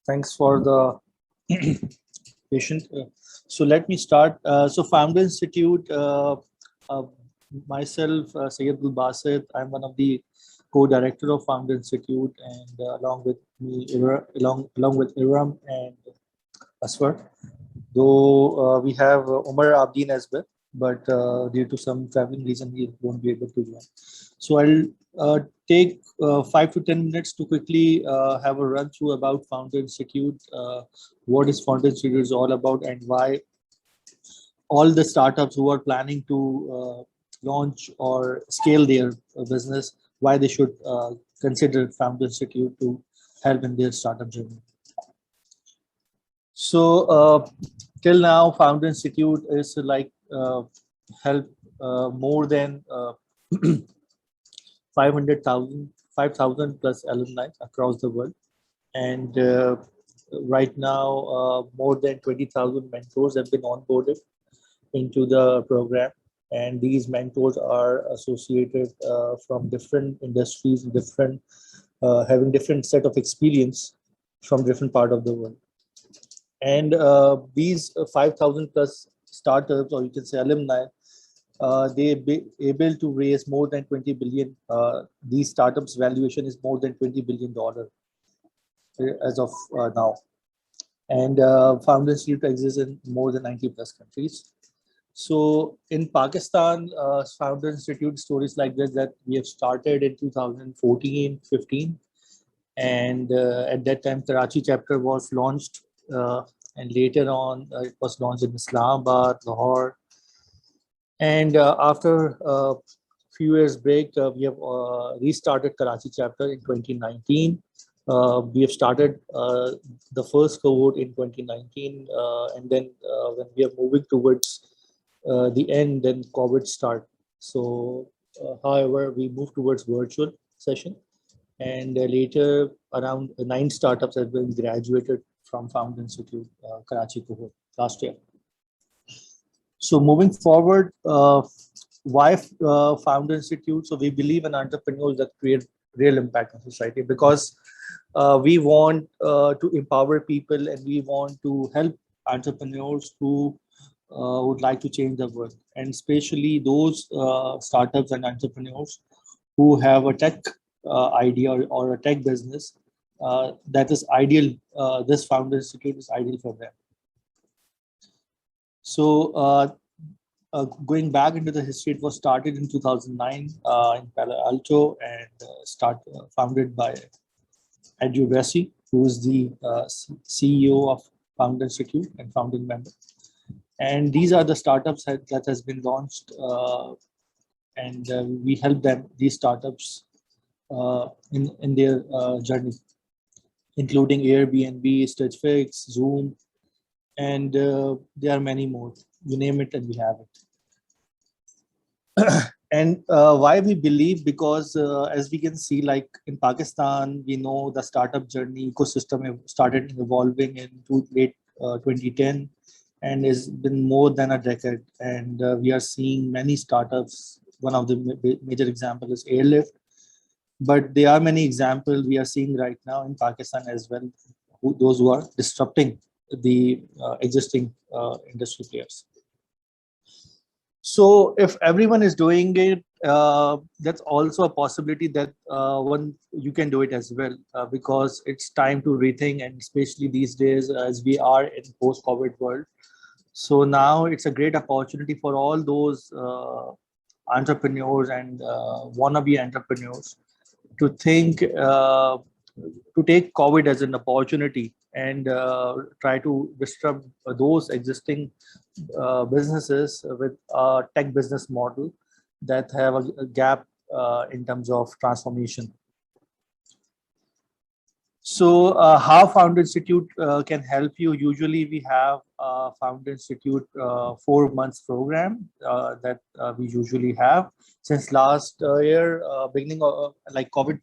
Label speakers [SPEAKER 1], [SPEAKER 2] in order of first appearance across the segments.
[SPEAKER 1] Thanks for the patient. So let me start. So Founder Institute, uh, myself, Sayyid Basit, I'm one of the co-director of Founder Institute, and along with me, along with Iram and Aswar. Though we have Umar Abdin as well, but due to some traveling reason, he won't be able to join. So I'll take 5 to 10 minutes to quickly have a run through about Founder Institute, what is Founder Institute is all about, and why all the startups who are planning to launch or scale their business, why they should consider Founder Institute to help in their startup journey. So till now, Founder Institute is like help more than 5,000 plus alumni across the world. And right now, more than 20,000 mentors have been onboarded into the program. And these mentors are associated from different industries, having different set of experience from different part of the world. And these 5,000 plus startups, or you can say alumni, they be able to raise more than 20 billion. These startups valuation is more than $20 billion as of now. And Founder Institute exists in more than 90 plus countries. So in Pakistan, Founder Institute stories like this that we have started in 2014, 15. And at that time, Karachi chapter was launched. And later on, it was launched in Islamabad, Lahore. And after a few years break, we have restarted Karachi chapter in 2019. We have started the first cohort in 2019, and then when we are moving towards the end, then COVID start. So, however, we moved towards virtual session, and later around 9 startups have been graduated from Founder Institute Karachi cohort last year. So moving forward, why Founder Institute? So we believe in entrepreneurs that create real impact on society, because we want to empower people, and we want to help entrepreneurs who would like to change the world, and especially those startups and entrepreneurs who have a tech idea or a tech business that is ideal. This Founder Institute is ideal for them. So going back into the history, it was started in 2009 in Palo Alto, and founded by Hydri, who is the CEO of Founder Institute and founding member. And these are the startups that has been launched, and we help them, these startups, in their journey, including Airbnb, StitchFix, Zoom, and there are many more. You name it, and we have it. And why we believe? Because as we can see, like in Pakistan, we know the startup journey ecosystem started evolving in late 2010, and has been more than a decade. And we are seeing many startups. One of the major example is Airlift, but there are many examples we are seeing right now in Pakistan as well, those who are disrupting the existing industry players. So if everyone is doing it, that's also a possibility that you can do it as well, because it's time to rethink, and especially these days as we are in post-COVID world. So now it's a great opportunity for all those entrepreneurs and wannabe entrepreneurs to think, to take COVID as an opportunity, and try to disrupt those existing businesses with a tech business model that have a gap in terms of transformation. So how Founder Institute can help you? Usually we have a Founder Institute 4 months program that we usually have. Since last year, beginning of like COVID,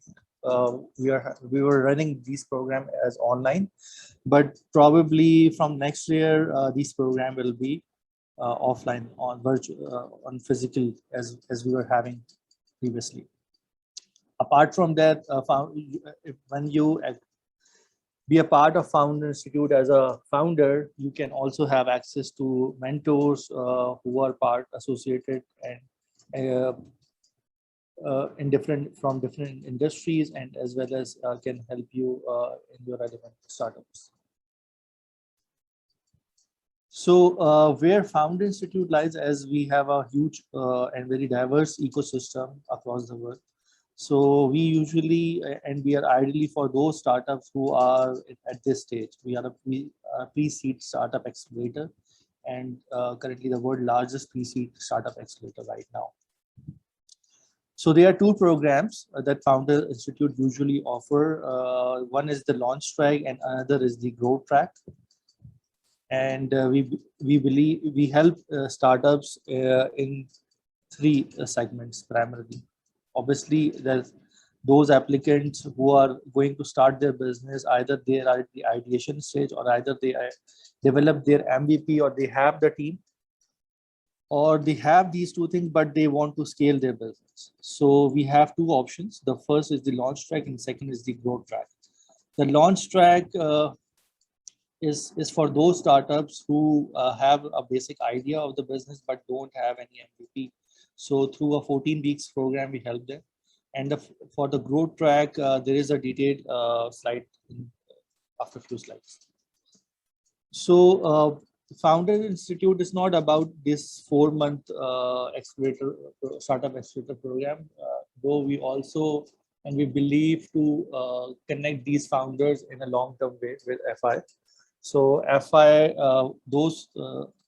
[SPEAKER 1] we were running these program as online, but probably from next year, this program will be offline, on virtual, on physical, as we were having previously. Apart from that, when you be a part of Founder Institute as a founder, you can also have access to mentors who are part associated and from different industries, and as well as can help you in your relevant startups. So where Founder Institute lies, as we have a huge and very diverse ecosystem across the world. So we usually, and we are ideally for those startups who are at this stage. We are a pre-seed startup accelerator, and currently the world's largest pre-seed startup accelerator right now. So there are two programs that Founder Institute usually offer. One is the launch track and another is the growth track. And we believe we help startups in three segments primarily. Obviously, there's those applicants who are going to start their business. Either they are at the ideation stage, or either they develop their MVP, or they have the team, or they have these two things, but they want to scale their business. So we have two options. The first is the launch track, and second is the growth track. The launch track is for those startups who have a basic idea of the business but don't have any MVP. So through a 14 weeks program, we help them. And for the growth track, there is a detailed slide after a few slides. So Founder Institute is not about this 4-month startup accelerator program, though we also, and we believe to connect these founders in a long-term way with FI. So FI, those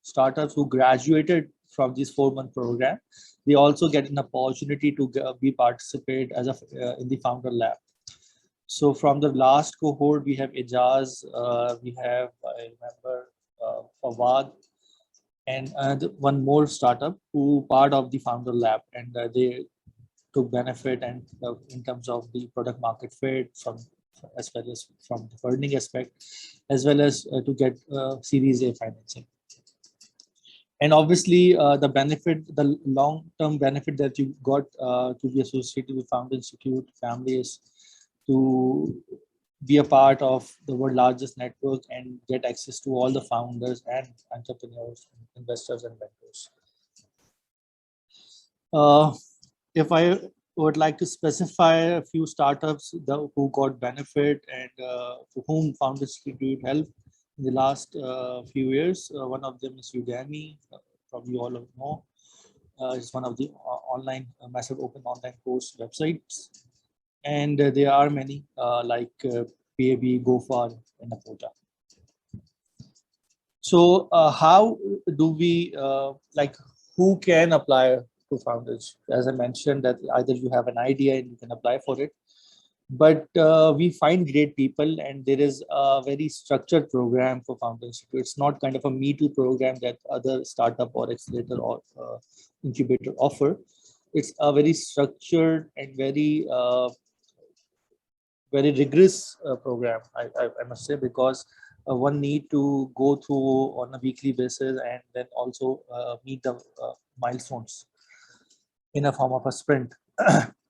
[SPEAKER 1] startups who graduated from this 4-month program, they also get an opportunity to participate as in the founder lab. So from the last cohort, we have Ijaz, we have, I remember, Fawad, and one more startup who part of the founder lab, and they took benefit and in terms of the product market fit, as well as from the funding aspect, as well as to get Series A financing. And obviously, the long-term benefit that you got to be associated with Founder Institute family is to be a part of the world's largest network and get access to all the founders and entrepreneurs, investors, and mentors. If I would like to specify a few startups who got benefit and to whom Founder Institute helped in the last few years, one of them is Udemy, probably all of you know. It's one of the massive open online course websites. And there are many like PAB, GoFar, and Apota. So how do we, who can apply to founders? As I mentioned, that either you have an idea and you can apply for it, but we find great people, and there is a very structured program for founders. It's not kind of a Me Too program that other startup or accelerator or incubator offer. It's a very structured and very rigorous program, I must say, because one need to go through on a weekly basis and then also meet the milestones in a form of a sprint.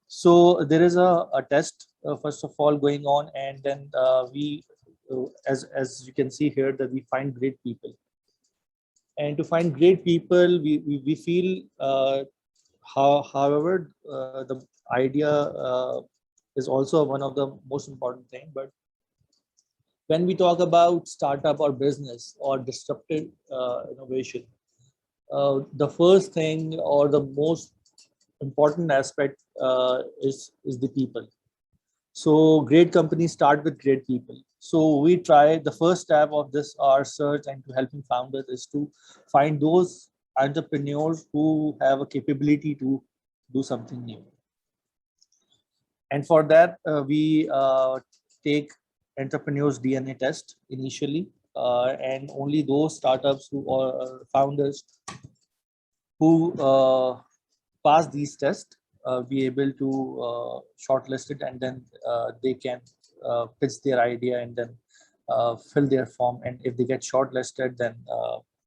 [SPEAKER 1] So there is a test first of all going on, and then we, as you can see here, that we find great people. And to find great people, we feel, however, the idea is also one of the most important thing. But when we talk about startup or business or disruptive innovation, the first thing or the most important aspect is the people. So great companies start with great people. So we try, the first step of this, our search and to helping founders, is to find those entrepreneurs who have a capability to do something new. And for that, we take entrepreneurs DNA test initially, and only those startups who are founders who pass these tests be able to shortlist it, and then they can pitch their idea and then fill their form. And if they get shortlisted, then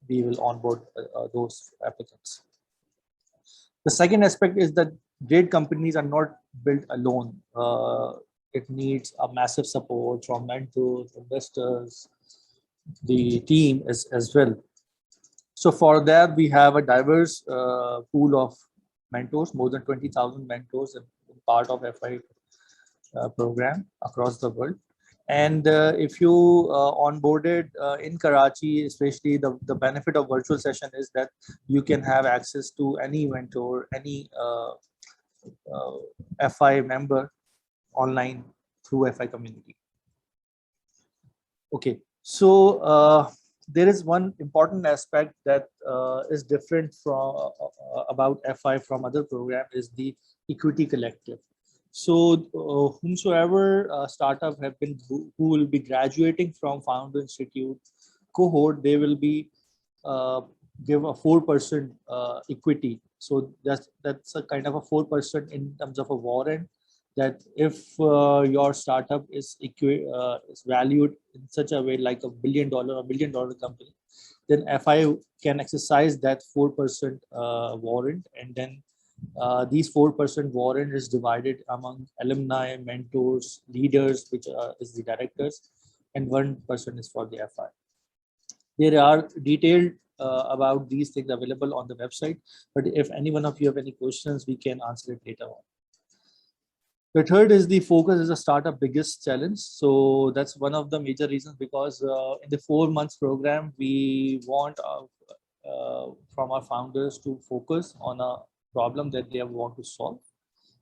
[SPEAKER 1] we will onboard those applicants. The second aspect is that great companies are not built alone. it needs a massive support from mentors, investors, the team as well. So for that, we have a diverse pool of mentors, more than 20,000 mentors in part of FI program across the world. And if you onboarded in Karachi, especially the benefit of virtual session is that you can have access to any mentor, any FI member online through FI community. Okay, so there is one important aspect that is different from about FI from other program is the equity collective. So whomsoever startup have been who will be graduating from Founder Institute cohort, they will be give a 4% equity. So that's a kind of a 4% in terms of a warrant, that if your startup is valued in such a way like $1 billion or $1 million company, then FI can exercise that 4% warrant, and then these 4% warrant is divided among alumni, mentors, leaders, which is the directors, and 1% is for the FI. There are detailed about these things available on the website, but if any one of you have any questions, we can answer it later on. The third is the focus is a startup biggest challenge. So that's one of the major reasons, because in the 4 months program, we want from our founders to focus on a problem that they want to solve,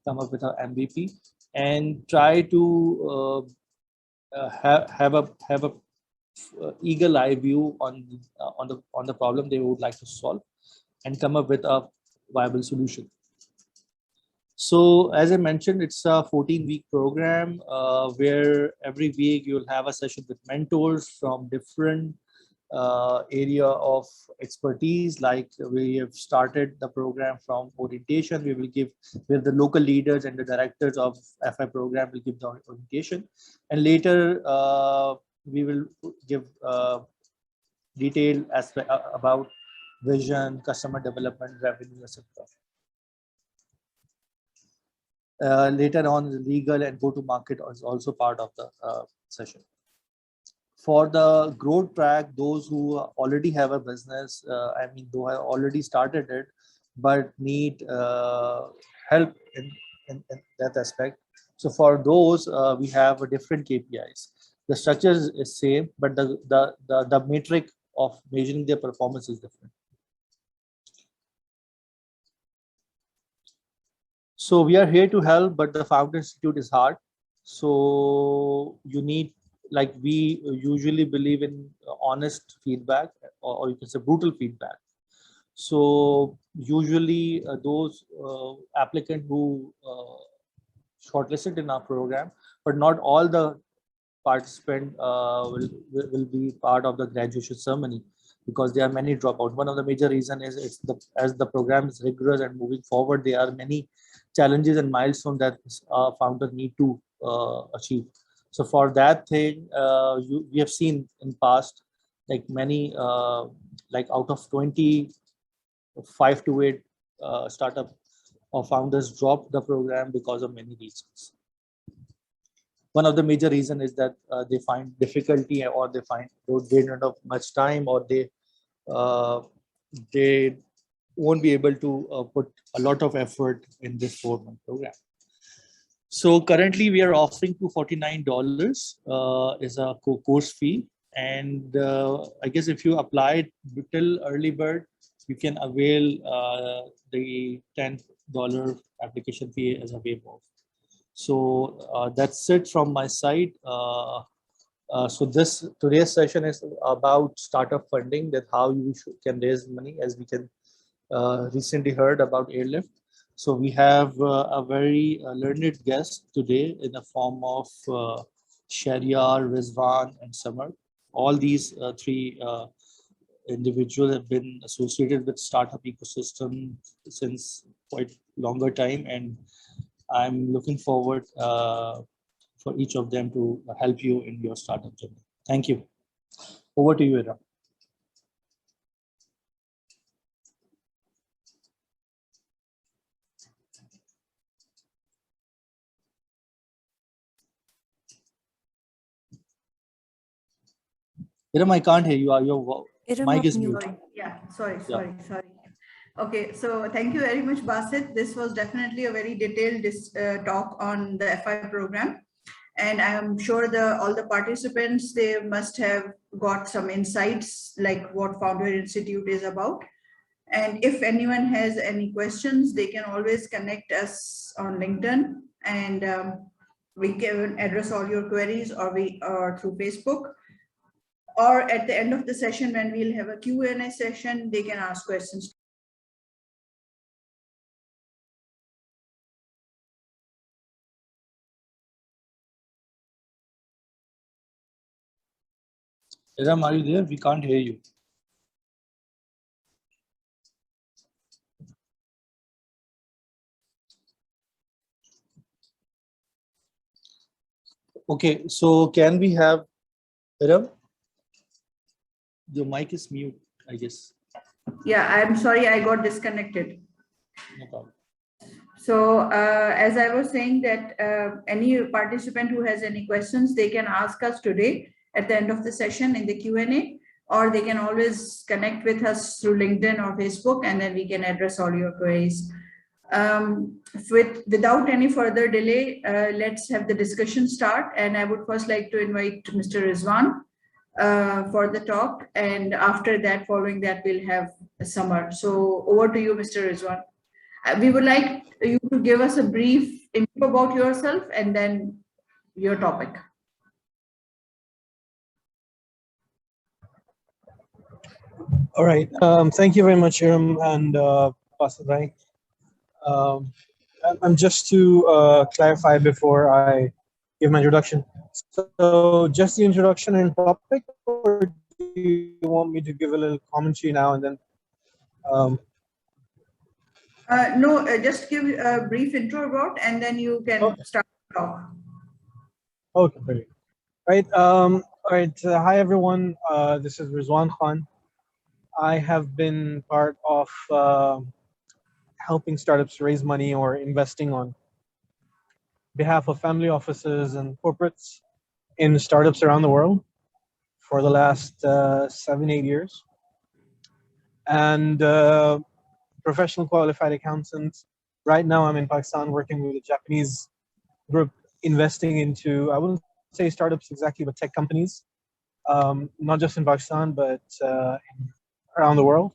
[SPEAKER 1] come up with an MVP, and try to have a eagle eye view on the problem they would like to solve, and come up with a viable solution. So as I mentioned, it's a 14-week program where every week you'll have a session with mentors from different area of expertise. Like we have started the program from orientation. We will give where the local leaders and the directors of FI program will give the orientation, and later we will give detailed aspect about vision, customer development, revenue, etc. Later on, legal and go-to-market is also part of the session. For the growth track, those who already have a business, I mean, who have already started it, but need help in that aspect. So for those, we have different KPIs. The structure is same, but the metric of measuring their performance is different. So we are here to help, but the Founder Institute is hard. So you need, like we usually believe in honest feedback, or you can say brutal feedback. So usually those applicants who shortlisted in our program, but not all the participants will be part of the graduation ceremony, because there are many dropouts. One of the major reasons is as the program is rigorous and moving forward, there are many challenges and milestones that founders need to achieve. So for that thing, we have seen in past, like many, like out of 20, 5 to 8 startup or founders drop the program because of many reasons. One of the major reasons is that they find difficulty, or they find they don't have much time, or they won't be able to put a lot of effort in this 4-month program. So currently we are offering $249 is a course fee, and I guess if you apply till early bird, you can avail the $10 application fee as a waiver. So that's it from my side. So today's session is about startup funding, that how you can raise money, as we can recently heard about Airlift. So we have a very learned guest today in the form of Shehryar, Rizwan, and Samar. All these three individuals have been associated with startup ecosystem since quite longer time, and I'm looking forward for each of them to help you in your startup journey. Thank you. Over to you, Ira. Iram, I can't hear you. Your
[SPEAKER 2] Iram,
[SPEAKER 1] mic is
[SPEAKER 2] mute.
[SPEAKER 1] mute.
[SPEAKER 3] Yeah, sorry. Okay, so thank you very much, Basit. This was definitely a very detailed talk on the FI program. And I'm sure all the participants, they must have got some insights like what Founder Institute is about. And if anyone has any questions, they can always connect us on LinkedIn, and we can address all your queries, or through Facebook. Or at the end of the session, when we'll have a Q&A session, they can ask questions.
[SPEAKER 1] Iram, are you there? We can't hear you. Okay, so can we have Iram? Your mic is mute, I guess.
[SPEAKER 3] Yeah, I'm sorry, I got disconnected.
[SPEAKER 1] No problem.
[SPEAKER 3] So as I was saying that any participant who has any questions, they can ask us today at the end of the session in the Q&A, or they can always connect with us through LinkedIn or Facebook, and then we can address all your queries. Without any further delay, let's have the discussion start. And I would first like to invite Mr. Rizwan for the talk. And after that, following that, we'll have Samar. So over to you, Mr. Rizwan. We would like you to give us a brief info about yourself and then your topic.
[SPEAKER 4] All right. Thank you very much, Iram and Basit. I'm just to clarify before I give my introduction. So just the introduction and topic, or do you want me to give a little commentary now and then?
[SPEAKER 3] No, just give a brief intro about, and then you can start the talk.
[SPEAKER 4] Okay, brilliant. Right. All right. Hi, everyone. This is Rizwan Khan. I have been part of helping startups raise money or investing on behalf of family offices and corporates in startups around the world for the last 7-8 years. And professional qualified accountant. Right now I'm in Pakistan working with a Japanese group investing into, I wouldn't say startups exactly, but tech companies, not just in Pakistan, but around the world.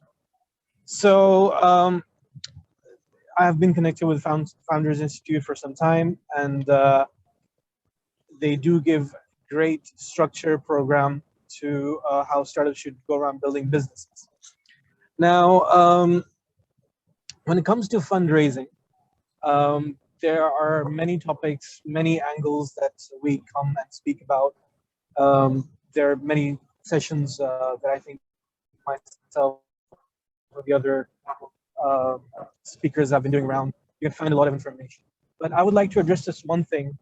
[SPEAKER 4] So I have been connected with Founders Institute for some time, and they do give great structure program to how startups should go around building businesses. Now, when it comes to fundraising, there are many topics, many angles that we come and speak about. There are many sessions that I think myself or the other speakers have been doing around. You can find a lot of information. But I would like to address this one thing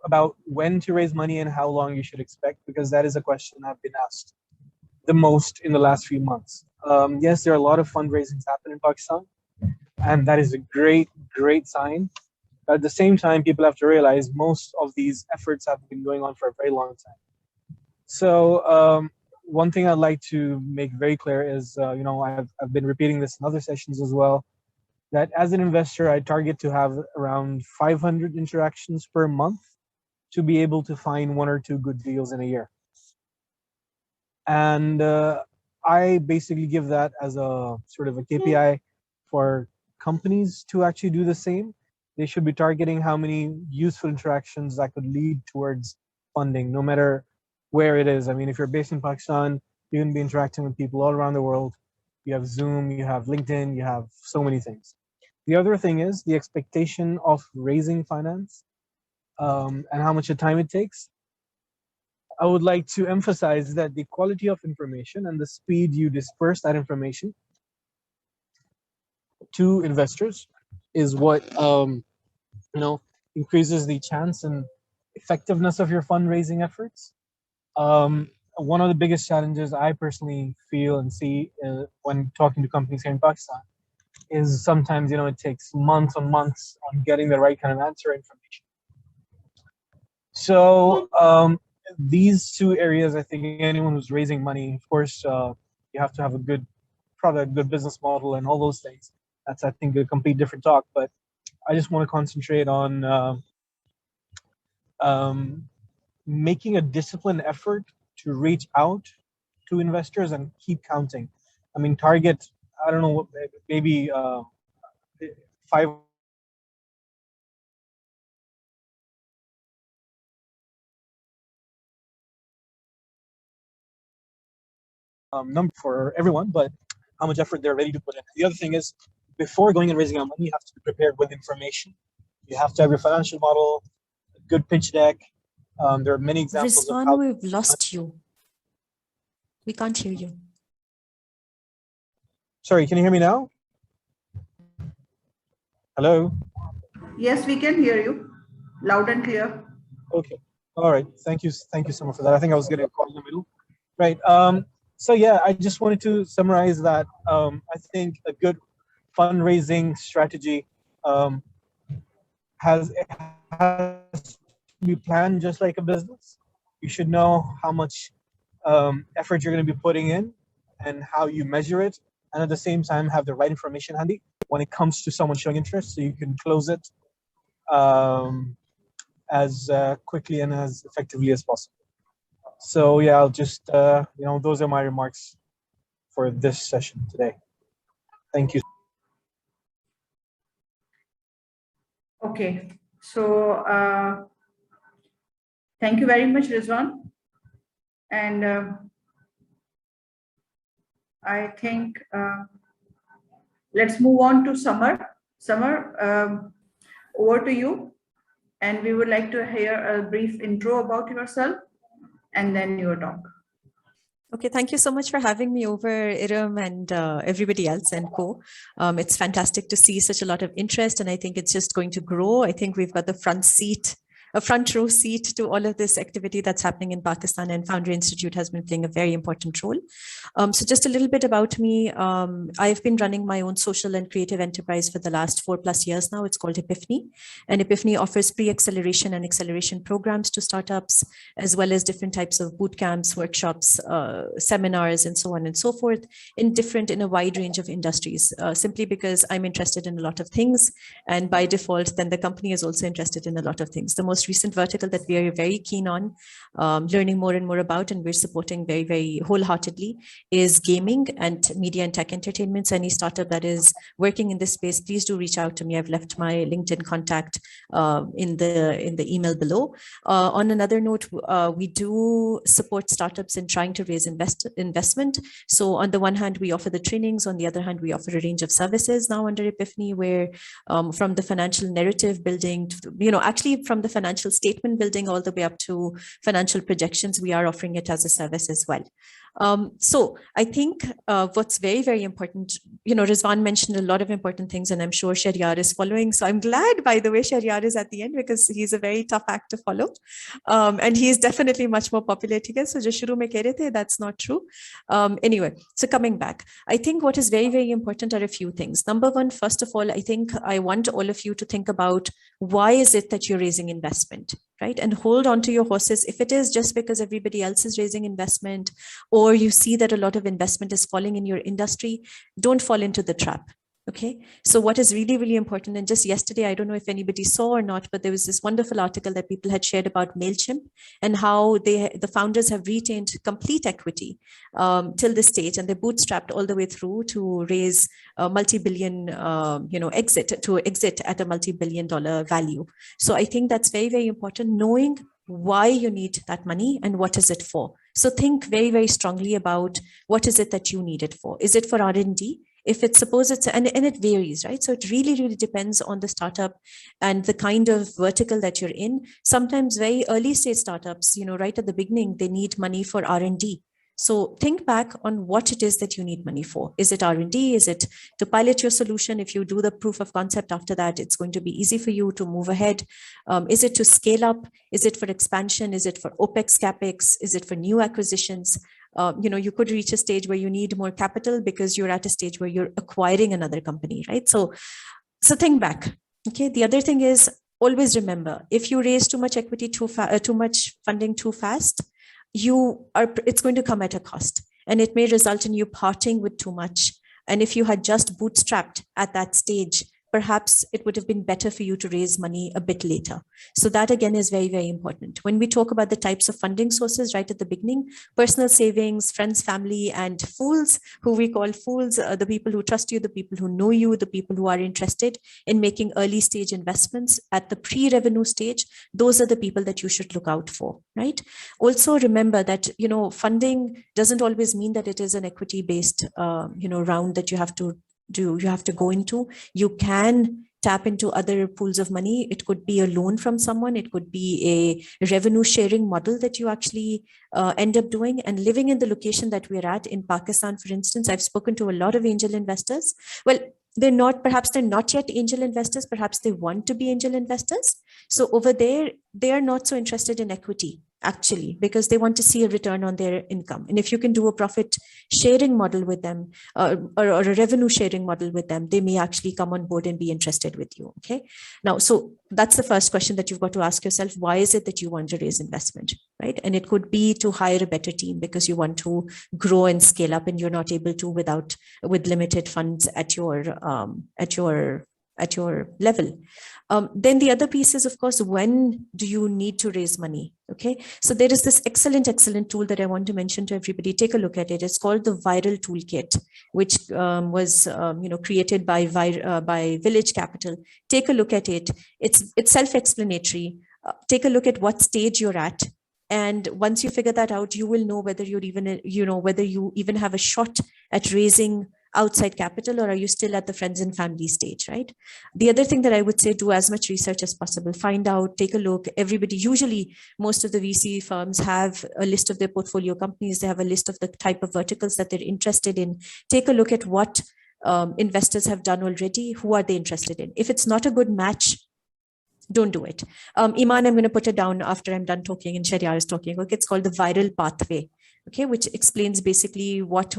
[SPEAKER 4] about when to raise money and how long you should expect, because that is a question I've been asked the most in the last few months. Yes, there are a lot of fundraisings happen in Pakistan, and that is a great, great sign. But at the same time, people have to realize most of these efforts have been going on for a very long time. So one thing I'd like to make very clear is, I've been repeating this in other sessions as well, that as an investor, I target to have around 500 interactions per month to be able to find 1 or 2 good deals in a year. And I basically give that as a sort of a KPI for companies to actually do the same. They should be targeting how many useful interactions that could lead towards funding, no matter where it is. I mean, if you're based in Pakistan, you're going to be interacting with people all around the world. You have Zoom, you have LinkedIn, you have so many things. The other thing is the expectation of raising finance and how much time it takes. I would like to emphasize that the quality of information and the speed you disperse that information to investors is what increases the chance and effectiveness of your fundraising efforts. One of the biggest challenges I personally feel and see when talking to companies here in Pakistan is sometimes it takes months on months on getting the right kind of answer information. So these two areas, I think anyone who's raising money, of course, you have to have a good product, good business model, and all those things. That's, I think, a complete different talk. But I just want to concentrate on making a disciplined effort to reach out to investors and keep counting. I mean, target, I don't know, maybe 5 number for everyone, but how much effort they're ready to put in. The other thing is, before going and raising our money, you have to be prepared with information. You have to have your financial model, a good pitch deck. There are many examples
[SPEAKER 2] Rizwan,
[SPEAKER 4] of how
[SPEAKER 2] we've lost you. We can't hear you.
[SPEAKER 4] Sorry, can you hear me now? Hello?
[SPEAKER 3] Yes, we can hear you loud and clear.
[SPEAKER 4] Okay. All right. Thank you. Thank you so much for that. I think I was getting a call in the middle. Right. So yeah, I just wanted to summarize that. I think a good fundraising strategy has to be planned just like a business. You should know how much effort you're going to be putting in and how you measure it, and at the same time have the right information handy when it comes to someone showing interest, so you can close it as quickly and as effectively as possible. So yeah, I'll just those are my remarks for this session today. Thank you.
[SPEAKER 3] Okay, so thank you very much, Rizwan. And I think let's move on to Samar. Samar, over to you. And we would like to hear a brief intro about yourself and then your talk.
[SPEAKER 2] Okay, thank you so much for having me over, Iram, and everybody else and co. It's fantastic to see such a lot of interest, and I think it's just going to grow. I think we've got the front row seat to all of this activity that's happening in Pakistan, and Founder Institute has been playing a very important role. So just a little bit about me. I've been running my own social and creative enterprise for the last 4+ years now. It's called Epiphany, and Epiphany offers pre-acceleration and acceleration programs to startups, as well as different types of boot camps, workshops, seminars, and so on and so forth in a wide range of industries, simply because I'm interested in a lot of things. And by default, then the company is also interested in a lot of things. The most recent vertical that we are very keen on learning more and more about, and we're supporting very, very wholeheartedly, is gaming and media and tech entertainment. So any startup that is working in this space, please do reach out to me. I've left my LinkedIn contact in the email below. On another note, we do support startups in trying to raise investment. So on the one hand, we offer the trainings. On the other hand, we offer a range of services now under Epiphany, where from the financial narrative building, to, actually from the financial statement building all the way up to financial projections, we are offering it as a service as well. So I think what's very, very important, Rizwan mentioned a lot of important things, and I'm sure Shehryar is following. So I'm glad, by the way, Shehryar is at the end, because he's a very tough act to follow. And he's definitely much more popular. So just shuru mein keh rahe the, that's not true. Anyway, so coming back, I think what is very, very important are a few things. Number one, first of all, I think I want all of you to think about why is it that you're raising investment, right? And hold on to your horses. If it is just because everybody else is raising investment, or you see that a lot of investment is falling in your industry, don't fall into the trap. Okay, so what is really, really important, and just yesterday, I don't know if anybody saw or not, but there was this wonderful article that people had shared about MailChimp and how the founders have retained complete equity till this stage, and they bootstrapped all the way through to raise a multi-billion, exit at a multi-billion-dollar value. So I think that's very, very important, knowing why you need that money and what is it for. So think very, very strongly about what is it that you need it for. Is it for R&D? If it's suppose it's, and it varies, right? So it really, really depends on the startup and the kind of vertical that you're in. Sometimes very early stage startups, right at the beginning, they need money for R&D. So think back on what it is that you need money for. Is it R&D? Is it to pilot your solution? If you do the proof of concept after that, it's going to be easy for you to move ahead. Is it to scale up? Is it for expansion? Is it for OPEX, CAPEX? Is it for new acquisitions? You could reach a stage where you need more capital because you're at a stage where you're acquiring another company, right? So think back. Okay. The other thing is, always remember, if you raise too much equity too much funding too fast, it's going to come at a cost, and it may result in you parting with too much. And if you had just bootstrapped at that stage, perhaps it would have been better for you to raise money a bit later. So that again is very, very important. When we talk about the types of funding sources right at the beginning, personal savings, friends, family, and fools, who we call fools, the people who trust you, the people who know you, the people who are interested in making early stage investments at the pre-revenue stage, those are the people that you should look out for, right? Also remember that, funding doesn't always mean that it is an equity-based, round that you have to go into. You can tap into other pools of money. It could be a loan from someone. It could be a revenue sharing model that you actually end up doing. And living in the location that we're at in Pakistan, for instance, I've spoken to a lot of angel investors. Well, perhaps they're not yet angel investors. Perhaps they want to be angel investors. So over there, they are not so interested in equity, actually, because they want to see a return on their income. And if you can do a profit sharing model with them, or a revenue sharing model with them, they may actually come on board and be interested with you. Okay. Now, so that's the first question that you've got to ask yourself. Why is it that you want to raise investment, right? And it could be to hire a better team because you want to grow and scale up, and you're not able to with limited funds at your level. Then the other piece is, of course, when do you need to raise money? Okay, so there is this excellent tool that I want to mention to everybody. Take a look at it. It's called the Viral Toolkit, which was created by Village Capital. Take a look at it. It's self-explanatory. Take a look at what stage you're at. And once you figure that out, you will know whether you even have a shot at raising outside capital, or are you still at the friends and family stage, right? The other thing that I would say, do as much research as possible. Find out, take a look. Usually most of the VC firms have a list of their portfolio companies. They have a list of the type of verticals that they're interested in. Take a look at what investors have done already. Who are they interested in? If it's not a good match, don't do it. Iman, I'm going to put it down after I'm done talking and Shehryar is talking. Okay, it's called the Viral Pathway. Okay, which explains basically what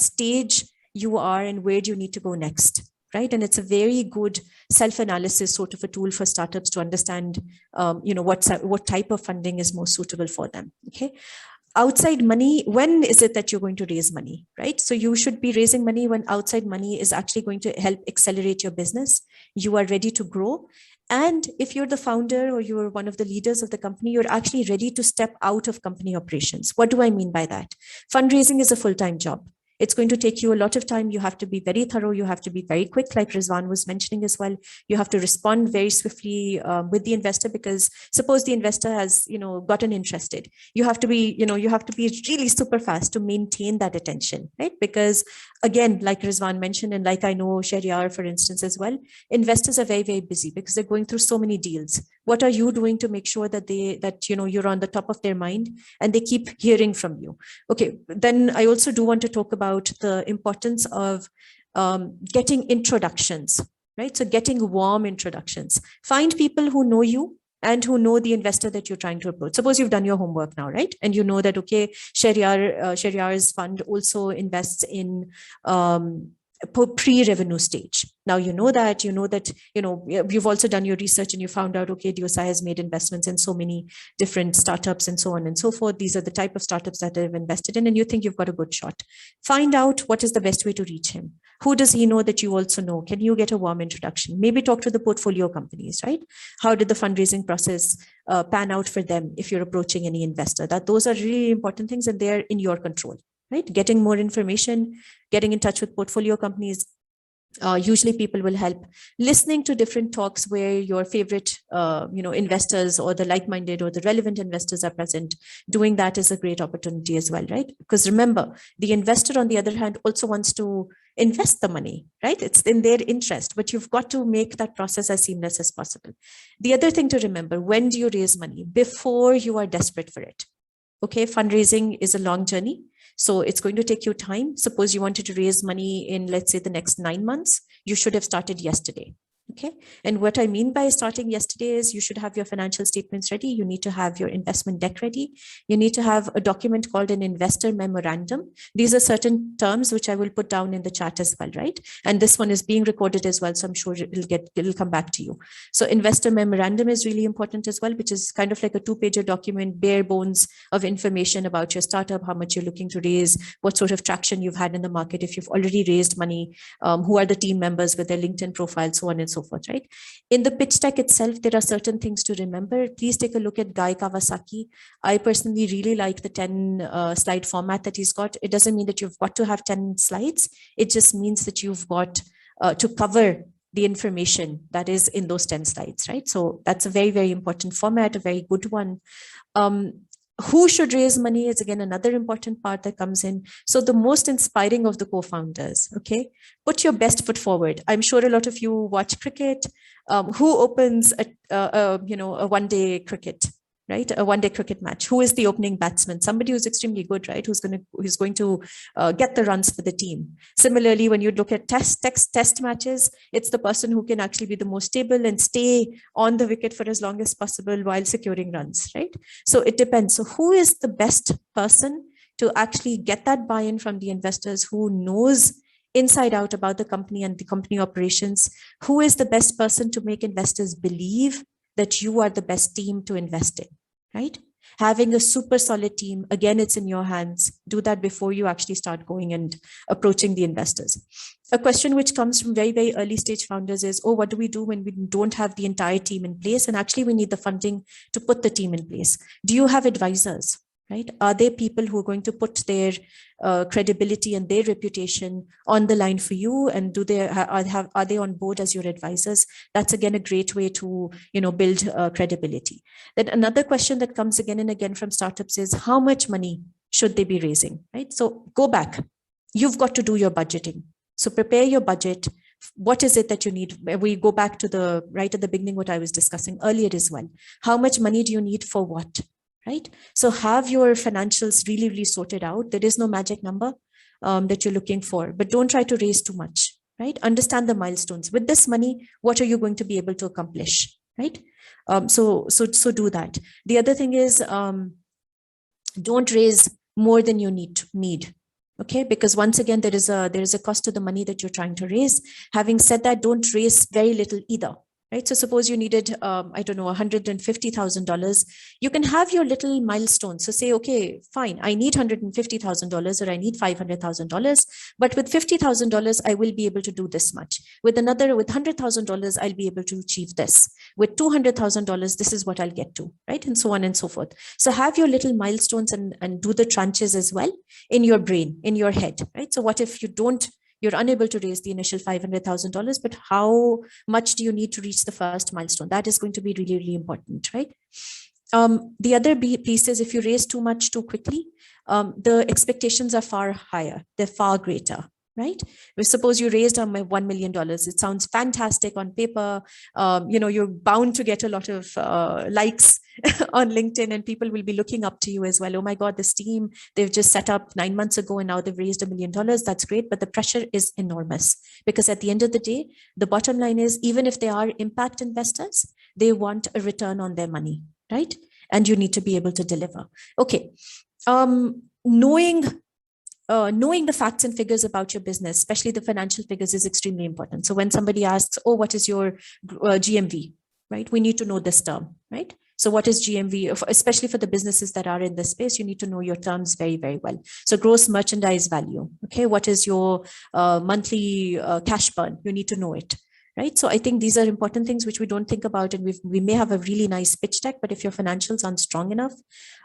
[SPEAKER 2] stage you are and where do you need to go next, right? And it's a very good self-analysis sort of a tool for startups to understand, what type of funding is most suitable for them. Okay. Outside money, when is it that you're going to raise money, right? So you should be raising money when outside money is actually going to help accelerate your business. You are ready to grow. And if you're the founder or you're one of the leaders of the company, you're actually ready to step out of company operations. What do I mean by that? Fundraising is a full-time job. It's going to take you a lot of time. You have to be very thorough. You have to be very quick, like Rizwan was mentioning as well. You have to respond very swiftly with the investor, because suppose the investor has, gotten interested. You have to be really super fast to maintain that attention, right? Because again, like Rizwan mentioned, and like I know Shehryar, for instance, as well, investors are very, very busy because they're going through so many deals. What are you doing to make sure that you're on the top of their mind and they keep hearing from you? Okay, then I also do want to talk about the importance of getting introductions, right? So getting warm introductions. Find people who know you and who know the investor that you're trying to approach. Suppose you've done your homework now, right? And you know that, okay, Shehryar's fund also invests in pre-revenue stage. Now you've also done your research and you found out, okay, DOSI has made investments in so many different startups and so on and so forth. These are the type of startups that they've invested in, and you think you've got a good shot. Find out what is the best way to reach him. Who does he know that you also know? Can you get a warm introduction? Maybe talk to the portfolio companies, right? How did the fundraising process pan out for them if you're approaching any investor? Those are really important things, and they're in your control, right? Getting more information, getting in touch with portfolio companies. Usually people will help. Listening to different talks where your favorite investors or the like-minded or the relevant investors are present. Doing that is a great opportunity as well, right? Because remember, the investor on the other hand also wants to invest the money, right? It's in their interest, but you've got to make that process as seamless as possible. The other thing to remember, when do you raise money? Before you are desperate for it. Okay, fundraising is a long journey. So it's going to take you time. Suppose you wanted to raise money in, let's say, the next 9 months, you should have started yesterday. Okay. And what I mean by starting yesterday is you should have your financial statements ready. You need to have your investment deck ready. You need to have a document called an investor memorandum. These are certain terms which I will put down in the chat as well, right? And this one is being recorded as well. So I'm sure it'll come back to you. So investor memorandum is really important as well, which is kind of like a 2-pager document, bare bones of information about your startup, how much you're looking to raise, what sort of traction you've had in the market, if you've already raised money, who are the team members with their LinkedIn profile, so on and so forth, right? In the pitch deck itself, there are certain things to remember. Please take a look at Guy Kawasaki. I personally really like the 10 slide format that he's got. It doesn't mean that you've got to have 10 slides. It just means that you've got to cover the information that is in those 10 slides, right? So that's a very, very important format, a very good one. Who should raise money is again another important part that comes in. So the most inspiring of the co-founders, okay? Put your best foot forward. I'm sure a lot of you watch cricket. Who opens a one-day cricket, right? A one-day cricket match. Who is the opening batsman? Somebody who's extremely good, right? Who's going to get the runs for the team. Similarly, when you look at test matches, it's the person who can actually be the most stable and stay on the wicket for as long as possible while securing runs, right? So it depends. So who is the best person to actually get that buy-in from the investors, who knows inside out about the company and the company operations? Who is the best person to make investors believe that you are the best team to invest in, right? Having a super solid team, again, it's in your hands. Do that before you actually start going and approaching the investors. A question which comes from very, very early stage founders is, oh, what do we do when we don't have the entire team in place? And actually we need the funding to put the team in place. Do you have advisors? Right? Are they people who are going to put their credibility and their reputation on the line for you? And are they on board as your advisors? That's again a great way to build credibility. Then another question that comes again and again from startups is, how much money should they be raising? Right? So go back. You've got to do your budgeting. So prepare your budget. What is it that you need? We go back to right at the beginning, what I was discussing earlier as well. How much money do you need for what? Right? So have your financials really, really sorted out. There is no magic number that you're looking for, but don't try to raise too much, right? Understand the milestones. With this money, what are you going to be able to accomplish, right? So do that. The other thing is, don't raise more than you need. Okay, because once again, there is a cost to the money that you're trying to raise. Having said that, don't raise very little either. Right? So suppose you needed, $150,000. You can have your little milestones. So say, okay, fine, I need $150,000 or I need $500,000, but with $50,000, I will be able to do this much. With $100,000, I'll be able to achieve this. With $200,000, this is what I'll get to, right? And so on and so forth. So have your little milestones and do the tranches as well in your brain, in your head, right? So what if you're unable to raise the initial $500,000, but how much do you need to reach the first milestone? That is going to be really, really important, right? The other piece is, if you raise too much too quickly, the expectations are far higher. They're far greater, right? Suppose you raised $1 million. It sounds fantastic on paper. You're bound to get a lot of likes on LinkedIn, and people will be looking up to you as well. Oh my God, this team, they've just set up 9 months ago and now they've raised $1 million. That's great. But the pressure is enormous, because at the end of the day, the bottom line is, even if they are impact investors, they want a return on their money, right? And you need to be able to deliver. Okay. Knowing the facts and figures about your business, especially the financial figures, is extremely important. So when somebody asks, oh, what is your GMV, right? We need to know this term, right? So what is GMV, especially for the businesses that are in this space? You need to know your terms very, very well. So gross merchandise value, okay? What is your monthly cash burn? You need to know it, right? So I think these are important things which we don't think about, and we may have a really nice pitch deck, but if your financials aren't strong enough,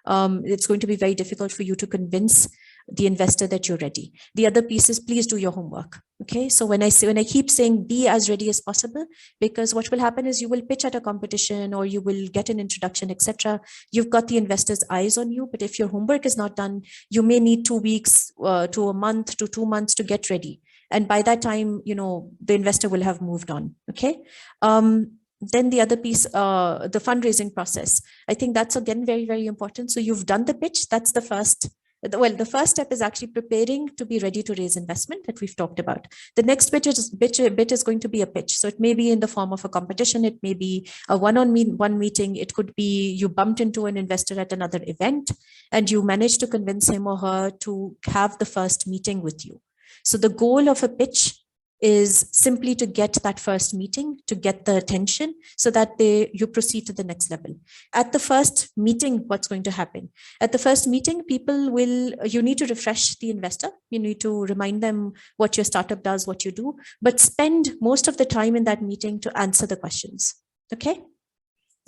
[SPEAKER 2] it's going to be very difficult for you to convince the investor that you're ready. The other piece is, please do your homework. Okay. So when I keep saying be as ready as possible, because what will happen is you will pitch at a competition or you will get an introduction, etc. You've got the investor's eyes on you, but if your homework is not done, you may need 2 weeks to a month to 2 months to get ready. And by that time, the investor will have moved on. Okay. Then the other piece, the fundraising process. I think that's again very, very important. So you've done the pitch. That's the first Well, the first step is actually preparing to be ready to raise investment that we've talked about. The next bit is going to be a pitch. So it may be in the form of a competition. It may be a one-on-one meeting. It could be you bumped into an investor at another event and you managed to convince him or her to have the first meeting with you. So the goal of a pitch is simply to get that first meeting, to get the attention so that you proceed to the next level. At the first meeting, what's going to happen? At the first meeting, you need to refresh the investor. You need to remind them what your startup does, what you do, but spend most of the time in that meeting to answer the questions. Okay.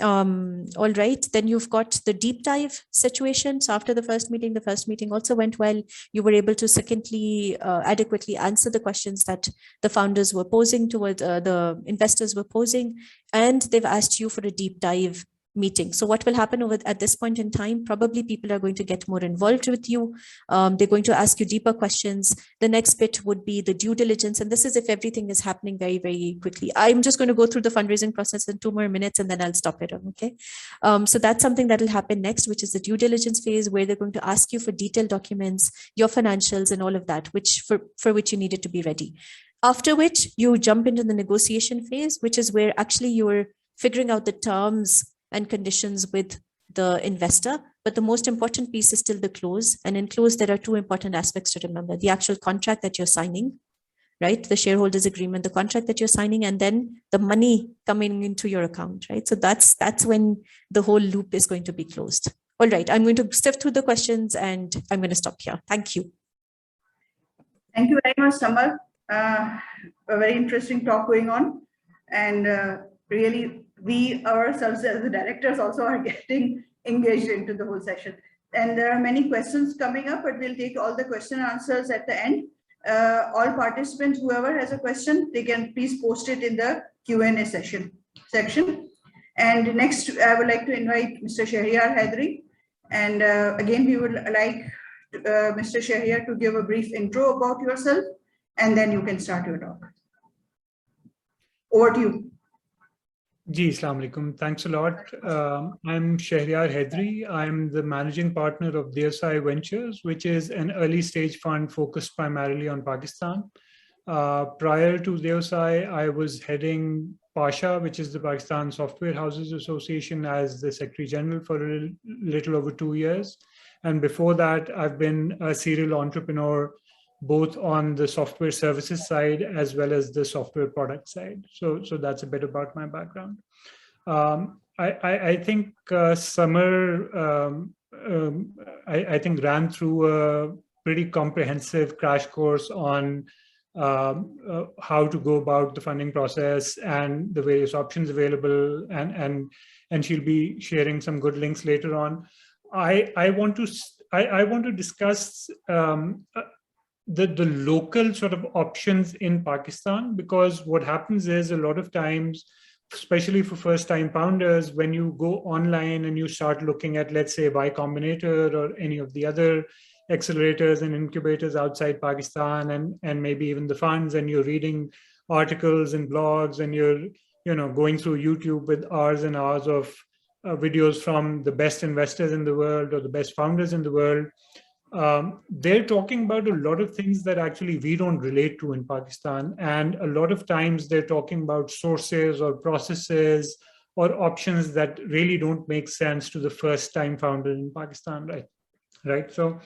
[SPEAKER 2] All right, then you've got the deep dive situation. So after the first meeting also went well. You were able to secondly adequately answer the questions that the founders were posing towards the investors were posing, and they've asked you for a deep dive meeting. So what will happen at this point in time? Probably people are going to get more involved with you. They're going to ask you deeper questions. The next bit would be the due diligence. And this is if everything is happening very, very quickly. I'm just going to go through the fundraising process in 2 more minutes and then I'll stop it. Okay. So that's something that will happen next, which is the due diligence phase, where they're going to ask you for detailed documents, your financials and all of that, for which you needed to be ready. After which you jump into the negotiation phase, which is where actually you're figuring out the terms and conditions with the investor. But the most important piece is still the close. And in close, there are 2 important aspects to remember: the actual contract that you're signing, right? The shareholders agreement, the contract that you're signing, and then the money coming into your account, right? So that's when the whole loop is going to be closed. All right, I'm going to sift through the questions and I'm going to stop here. Thank you.
[SPEAKER 3] Thank you very much, Samar. A very interesting talk going on. And really, we ourselves as the directors also are getting engaged into the whole session. And there are many questions coming up, but we'll take all the question and answers at the end. All participants, whoever has a question, they can please post it in the Q&A section. And next, I would like to invite Mr. Shehryar Hydri. And again, we would like Mr. Shehryar to give a brief intro about yourself, and then you can start your talk. Over to you.
[SPEAKER 5] Ji, Assalamu alaikum. Thanks a lot. I'm Shehryar Hydri. I'm the managing partner of DSI Ventures, which is an early stage fund focused primarily on Pakistan. Prior to DSI, I was heading PASHA, which is the Pakistan Software Houses Association, as the Secretary General for a little over 2 years. And before that, I've been a serial entrepreneur, both on the software services side as well as the software product side. So that's a bit about my background. I think Samar, I think ran through a pretty comprehensive crash course on how to go about the funding process and the various options available, and she'll be sharing some good links later on. I want to discuss the local sort of options in Pakistan, because what happens is a lot of times, especially for first-time founders, when you go online and you start looking at, let's say, Y Combinator or any of the other accelerators and incubators outside Pakistan, and maybe even the funds, and you're reading articles and blogs, and you're going through YouTube with hours and hours of videos from the best investors in the world or the best founders in the world. They're talking about a lot of things that actually we don't relate to in Pakistan. And a lot of times they're talking about sources or processes or options that really don't make sense to the first time founder in Pakistan, right? So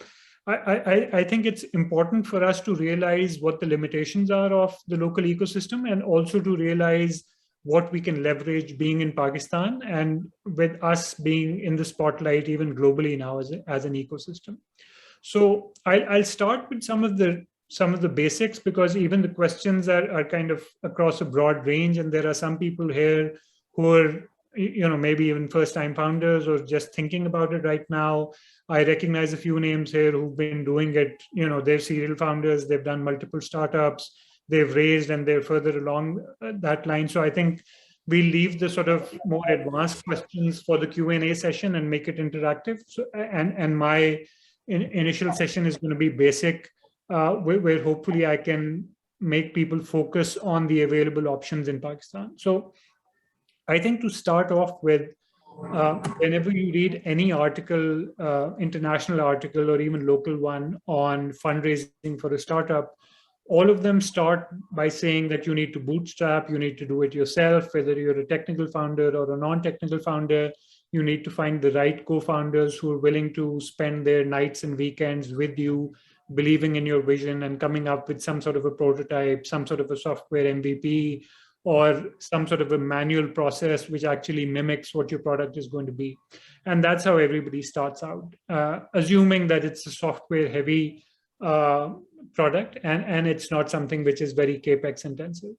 [SPEAKER 5] I think it's important for us to realize what the limitations are of the local ecosystem, and also to realize what we can leverage being in Pakistan, and with us being in the spotlight even globally now as an ecosystem. So I'll start with some of the basics, because even the questions are kind of across a broad range, and there are some people here who are maybe even first-time founders or just thinking about it right now. I recognize a few names here who've been doing it. They're serial founders. They've done multiple startups. They've raised, and they're further along that line. So I think we'll leave the sort of more advanced questions for the Q&A session and make it interactive. So, and my initial session is going to be basic, where hopefully I can make people focus on the available options in Pakistan. So I think to start off with, whenever you read any article, international article or even local one on fundraising for a startup, all of them start by saying that you need to bootstrap, you need to do it yourself, whether you're a technical founder or a non-technical founder. You need to find the right co-founders who are willing to spend their nights and weekends with you, believing in your vision and coming up with some sort of a prototype, some sort of a software MVP, or some sort of a manual process which actually mimics what your product is going to be. And that's how everybody starts out, assuming that it's a software heavy product and it's not something which is very capex intensive.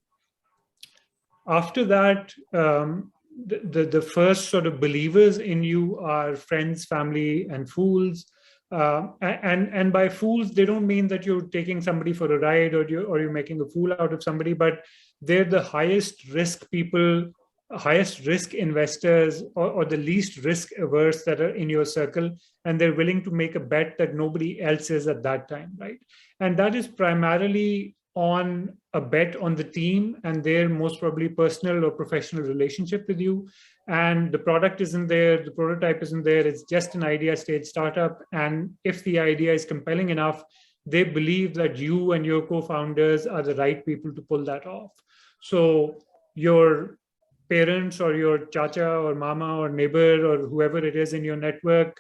[SPEAKER 5] After that, the first sort of believers in you are friends, family, and fools. And by fools, they don't mean that you're taking somebody for a ride or you're making a fool out of somebody, but they're the highest risk people, highest risk investors, or the least risk averse that are in your circle, and they're willing to make a bet that nobody else is at that time, right? And that is primarily on a bet on the team and their most probably personal or professional relationship with you. And the product isn't there, the prototype isn't there, it's just an idea stage startup. And if the idea is compelling enough, they believe that you and your co-founders are the right people to pull that off. So your parents or your chacha or mama or neighbor or whoever it is in your network,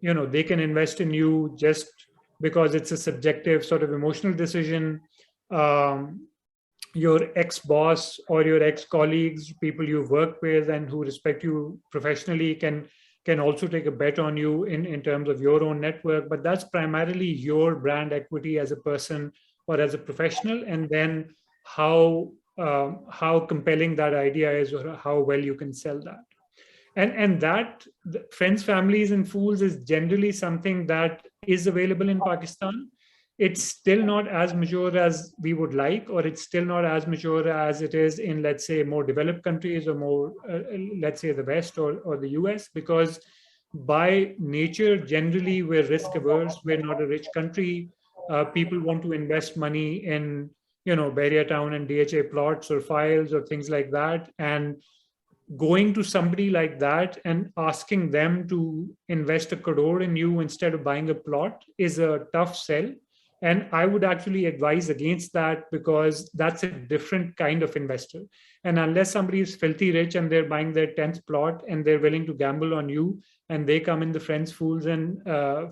[SPEAKER 5] you know, they can invest in you just because it's a subjective sort of emotional decision. Your ex-boss or your ex-colleagues, people you've worked with and who respect you professionally can also take a bet on you in terms of your own network, but that's primarily your brand equity as a person or as a professional, and then how compelling that idea is or how well you can sell that. And that friends, families, and fools is generally something that is available in Pakistan. It's still not as mature as we would like, or it's still not as mature as it is in, let's say, more developed countries or more, let's say, the West or the US, because by nature, generally, we're risk averse. We're not a rich country. People want to invest money in, you know, Beria Town and DHA plots or files or things like that. And going to somebody like that and asking them to invest a crore in you instead of buying a plot is a tough sell. And I would actually advise against that, because that's a different kind of investor. And unless somebody is filthy rich and they're buying their 10th plot and they're willing to gamble on you and they come in the friends, fools, and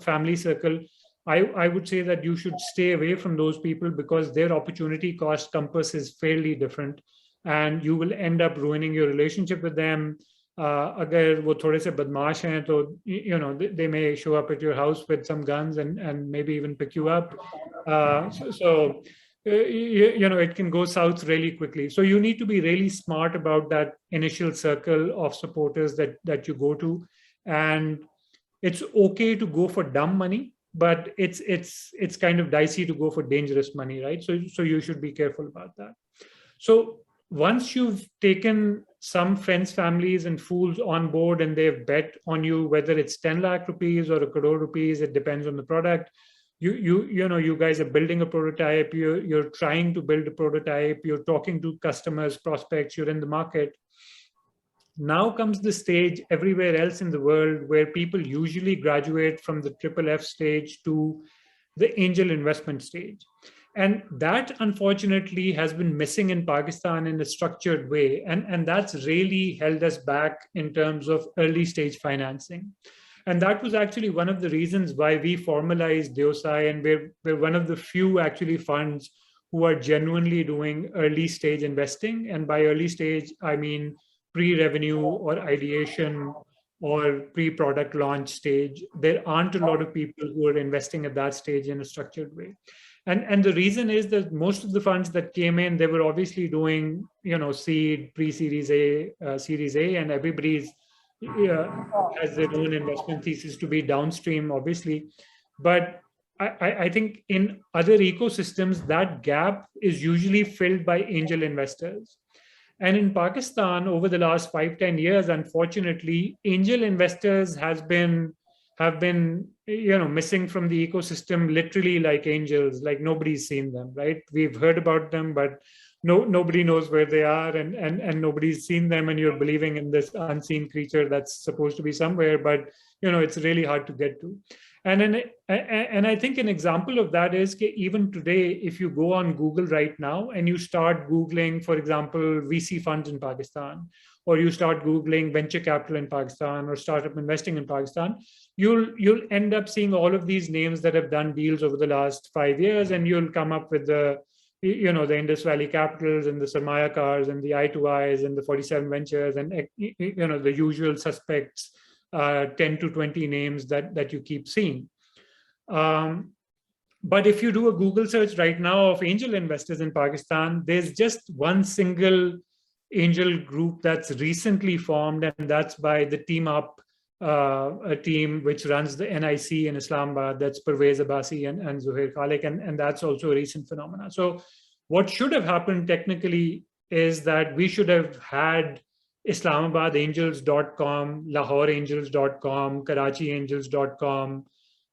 [SPEAKER 5] family circle, I would say that you should stay away from those people, because their opportunity cost compass is fairly different. And you will end up ruining your relationship with them. Agar wo thode se badmash hain, to, you know, they may show up at your house with some guns and maybe even pick you up. You know, it can go south really quickly. So you need to be really smart about that initial circle of supporters that you go to. And it's okay to go for dumb money, but it's kind of dicey to go for dangerous money, right? So you should be careful about that. So once you've taken some friends, families, and fools on board and they've bet on you, whether it's 10 lakh rupees or a crore rupees, it depends on the product. You know, you guys are building a prototype, you're trying to build a prototype, you're talking to customers, prospects, you're in the market. Now comes the stage everywhere else in the world where people usually graduate from the FFF stage to the angel investment stage. And that, unfortunately, has been missing in Pakistan in a structured way. And that's really held us back in terms of early stage financing. And that was actually one of the reasons why we formalized DeoSci, and we're one of the few actually funds who are genuinely doing early stage investing. And by early stage, I mean pre-revenue or ideation or pre-product launch stage. There aren't a lot of people who are investing at that stage in a structured way. And the reason is that most of the funds that came in, they were obviously doing, you know, seed, pre-series A, series A, and everybody's has their own investment thesis to be downstream, obviously. But I think in other ecosystems, that gap is usually filled by angel investors. And in Pakistan, over the last 5-10 years, unfortunately, angel investors have been, you know, missing from the ecosystem, literally like angels, like nobody's seen them, right? We've heard about them, but nobody knows where they are, and nobody's seen them, and you're believing in this unseen creature that's supposed to be somewhere, but it's really hard to get to. And I think an example of that is even today, if you go on Google right now and you start Googling, for example, VC funds in Pakistan, or you start Googling venture capital in Pakistan or startup investing in Pakistan, you'll end up seeing all of these names that have done deals over the last 5 years, and you'll come up with the Indus Valley Capitals and the Sarmaya Cars and the I2Is and the 47 Ventures and the usual suspects, 10 to 20 names that you keep seeing. But if you do a Google search right now of angel investors in Pakistan, there's just one single angel group that's recently formed, and that's by the Team Up, a team which runs the NIC in Islamabad. That's Pervez Abbasi and Zuhair Khalik, and that's also a recent phenomenon. So what should have happened technically is that we should have had IslamabadAngels.com, LahoreAngels.com, KarachiAngels.com,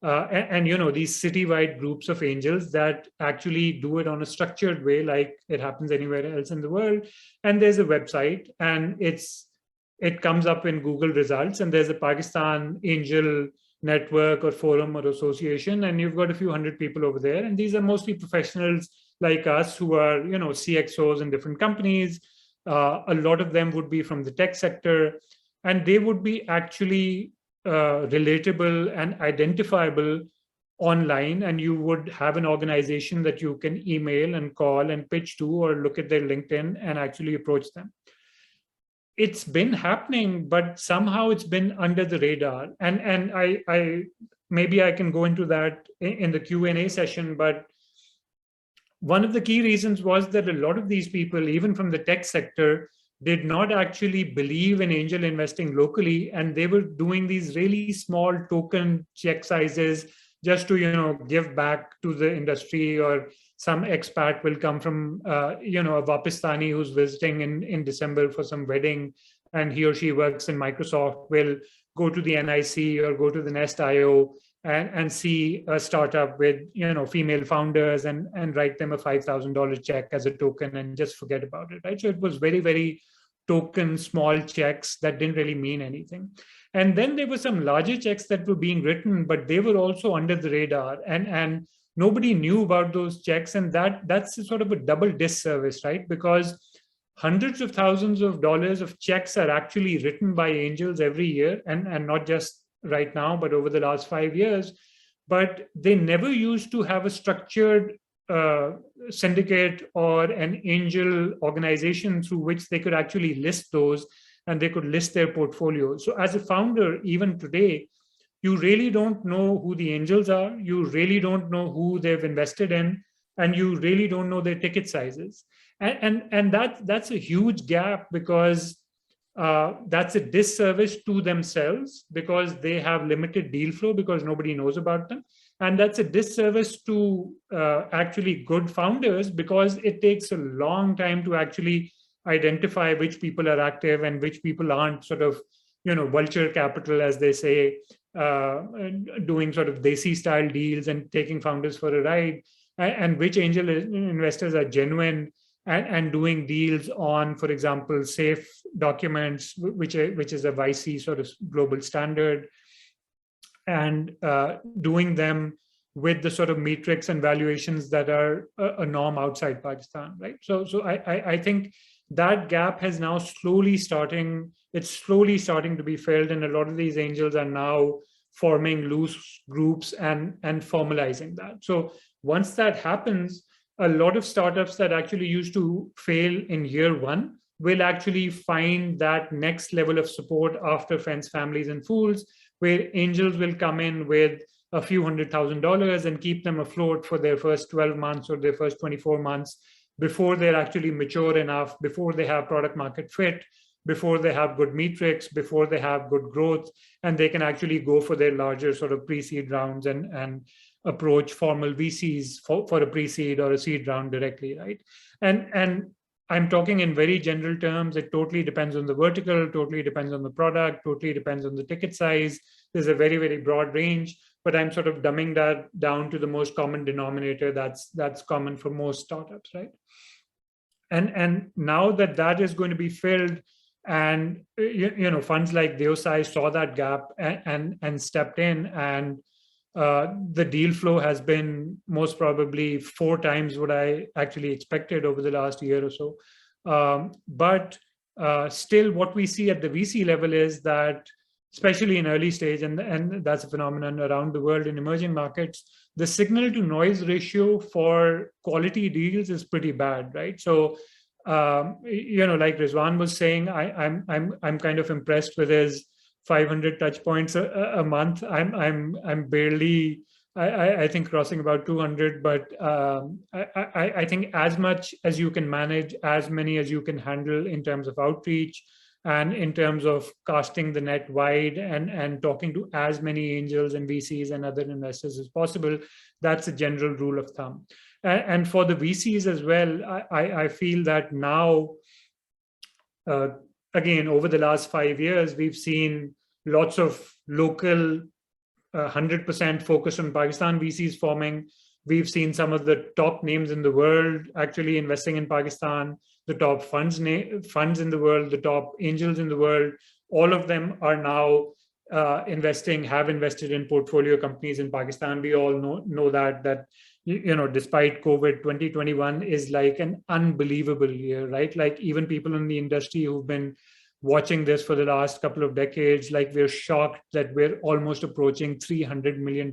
[SPEAKER 5] and these citywide groups of angels that actually do it on a structured way, like it happens anywhere else in the world. And there's a website, and it comes up in Google results, and there's a Pakistan Angel Network or forum or association, and you've got a few hundred people over there, and these are mostly professionals like us who are CXOs in different companies. A lot of them would be from the tech sector, and they would be actually relatable and identifiable online, and you would have an organization that you can email and call and pitch to, or look at their LinkedIn and actually approach them. It's been happening, but somehow it's been under the radar. And I maybe I can go into that in the Q&A session, but one of the key reasons was that a lot of these people, even from the tech sector, did not actually believe in angel investing locally, and they were doing these really small token check sizes just to give back to the industry, or some expat will come from a Wapistani who's visiting in December for some wedding, and he or she works in Microsoft, will go to the NIC or go to the Nest.io and see a startup with female founders and write them a $5,000 check as a token and just forget about it, right? So it was very, very token small checks that didn't really mean anything. And then there were some larger checks that were being written, but they were also under the radar, and nobody knew about those checks. And that's a sort of a double disservice, right? Because hundreds of thousands of dollars of checks are actually written by angels every year, and not just right now, but over the last 5 years. But they never used to have a structured syndicate or an angel organization through which they could actually list those, and they could list their portfolio. So as a founder, even today, you really don't know who the angels are. You really don't know who they've invested in, and you really don't know their ticket sizes. And that's a huge gap, because that's a disservice to themselves, because they have limited deal flow because nobody knows about them. And that's a disservice to actually good founders, because it takes a long time to actually identify which people are active and which people aren't, sort of, vulture capital, as they say, doing sort of desi style deals and taking founders for a ride, and which angel investors are genuine and doing deals on, for example, safe documents, which is a YC sort of global standard, and doing them with the sort of metrics and valuations that are a norm outside Pakistan, right? So I think that gap has now slowly starting to be filled, and a lot of these angels are now forming loose groups and formalizing that. So once that happens, a lot of startups that actually used to fail in year one will actually find that next level of support after Friends, Families, and Fools, where angels will come in with a few $100,000 and keep them afloat for their first 12 months or their first 24 months before they're actually mature enough, before they have product market fit, before they have good metrics, before they have good growth, and they can actually go for their larger sort of pre-seed rounds and approach formal VCs for a pre-seed or a seed round directly, right? And I'm talking in very general terms. It totally depends on the vertical, totally depends on the product, totally depends on the ticket size. There's a very, very broad range, but I'm sort of dumbing that down to the most common denominator that's common for most startups, right? and now that is going to be filled, and funds like Deosai saw that gap and stepped in, and the deal flow has been most probably 4 times what I actually expected over the last year or so. But still, what we see at the VC level is that, especially in early stage, and that's a phenomenon around the world in emerging markets, the signal to noise ratio for quality deals is pretty bad, right? So, like Rizwan was saying, I'm kind of impressed with his 500 touch points a month. I'm barely, I think, crossing about 200, but I think as much as you can manage, as many as you can handle in terms of outreach and in terms of casting the net wide and talking to as many angels and VCs and other investors as possible, that's a general rule of thumb. And for the VCs as well, I feel that now, again, over the last 5 years, we've seen lots of local 100% focus on Pakistan VCs forming. We've seen some of the top names in the world actually investing in Pakistan, the top funds in the world, the top angels in the world. All of them are now have invested in portfolio companies in Pakistan. We all know that despite COVID, 2021 is like an unbelievable year, right? Like even people in the industry who've been watching this for the last couple of decades, like we're shocked that we're almost approaching $300 million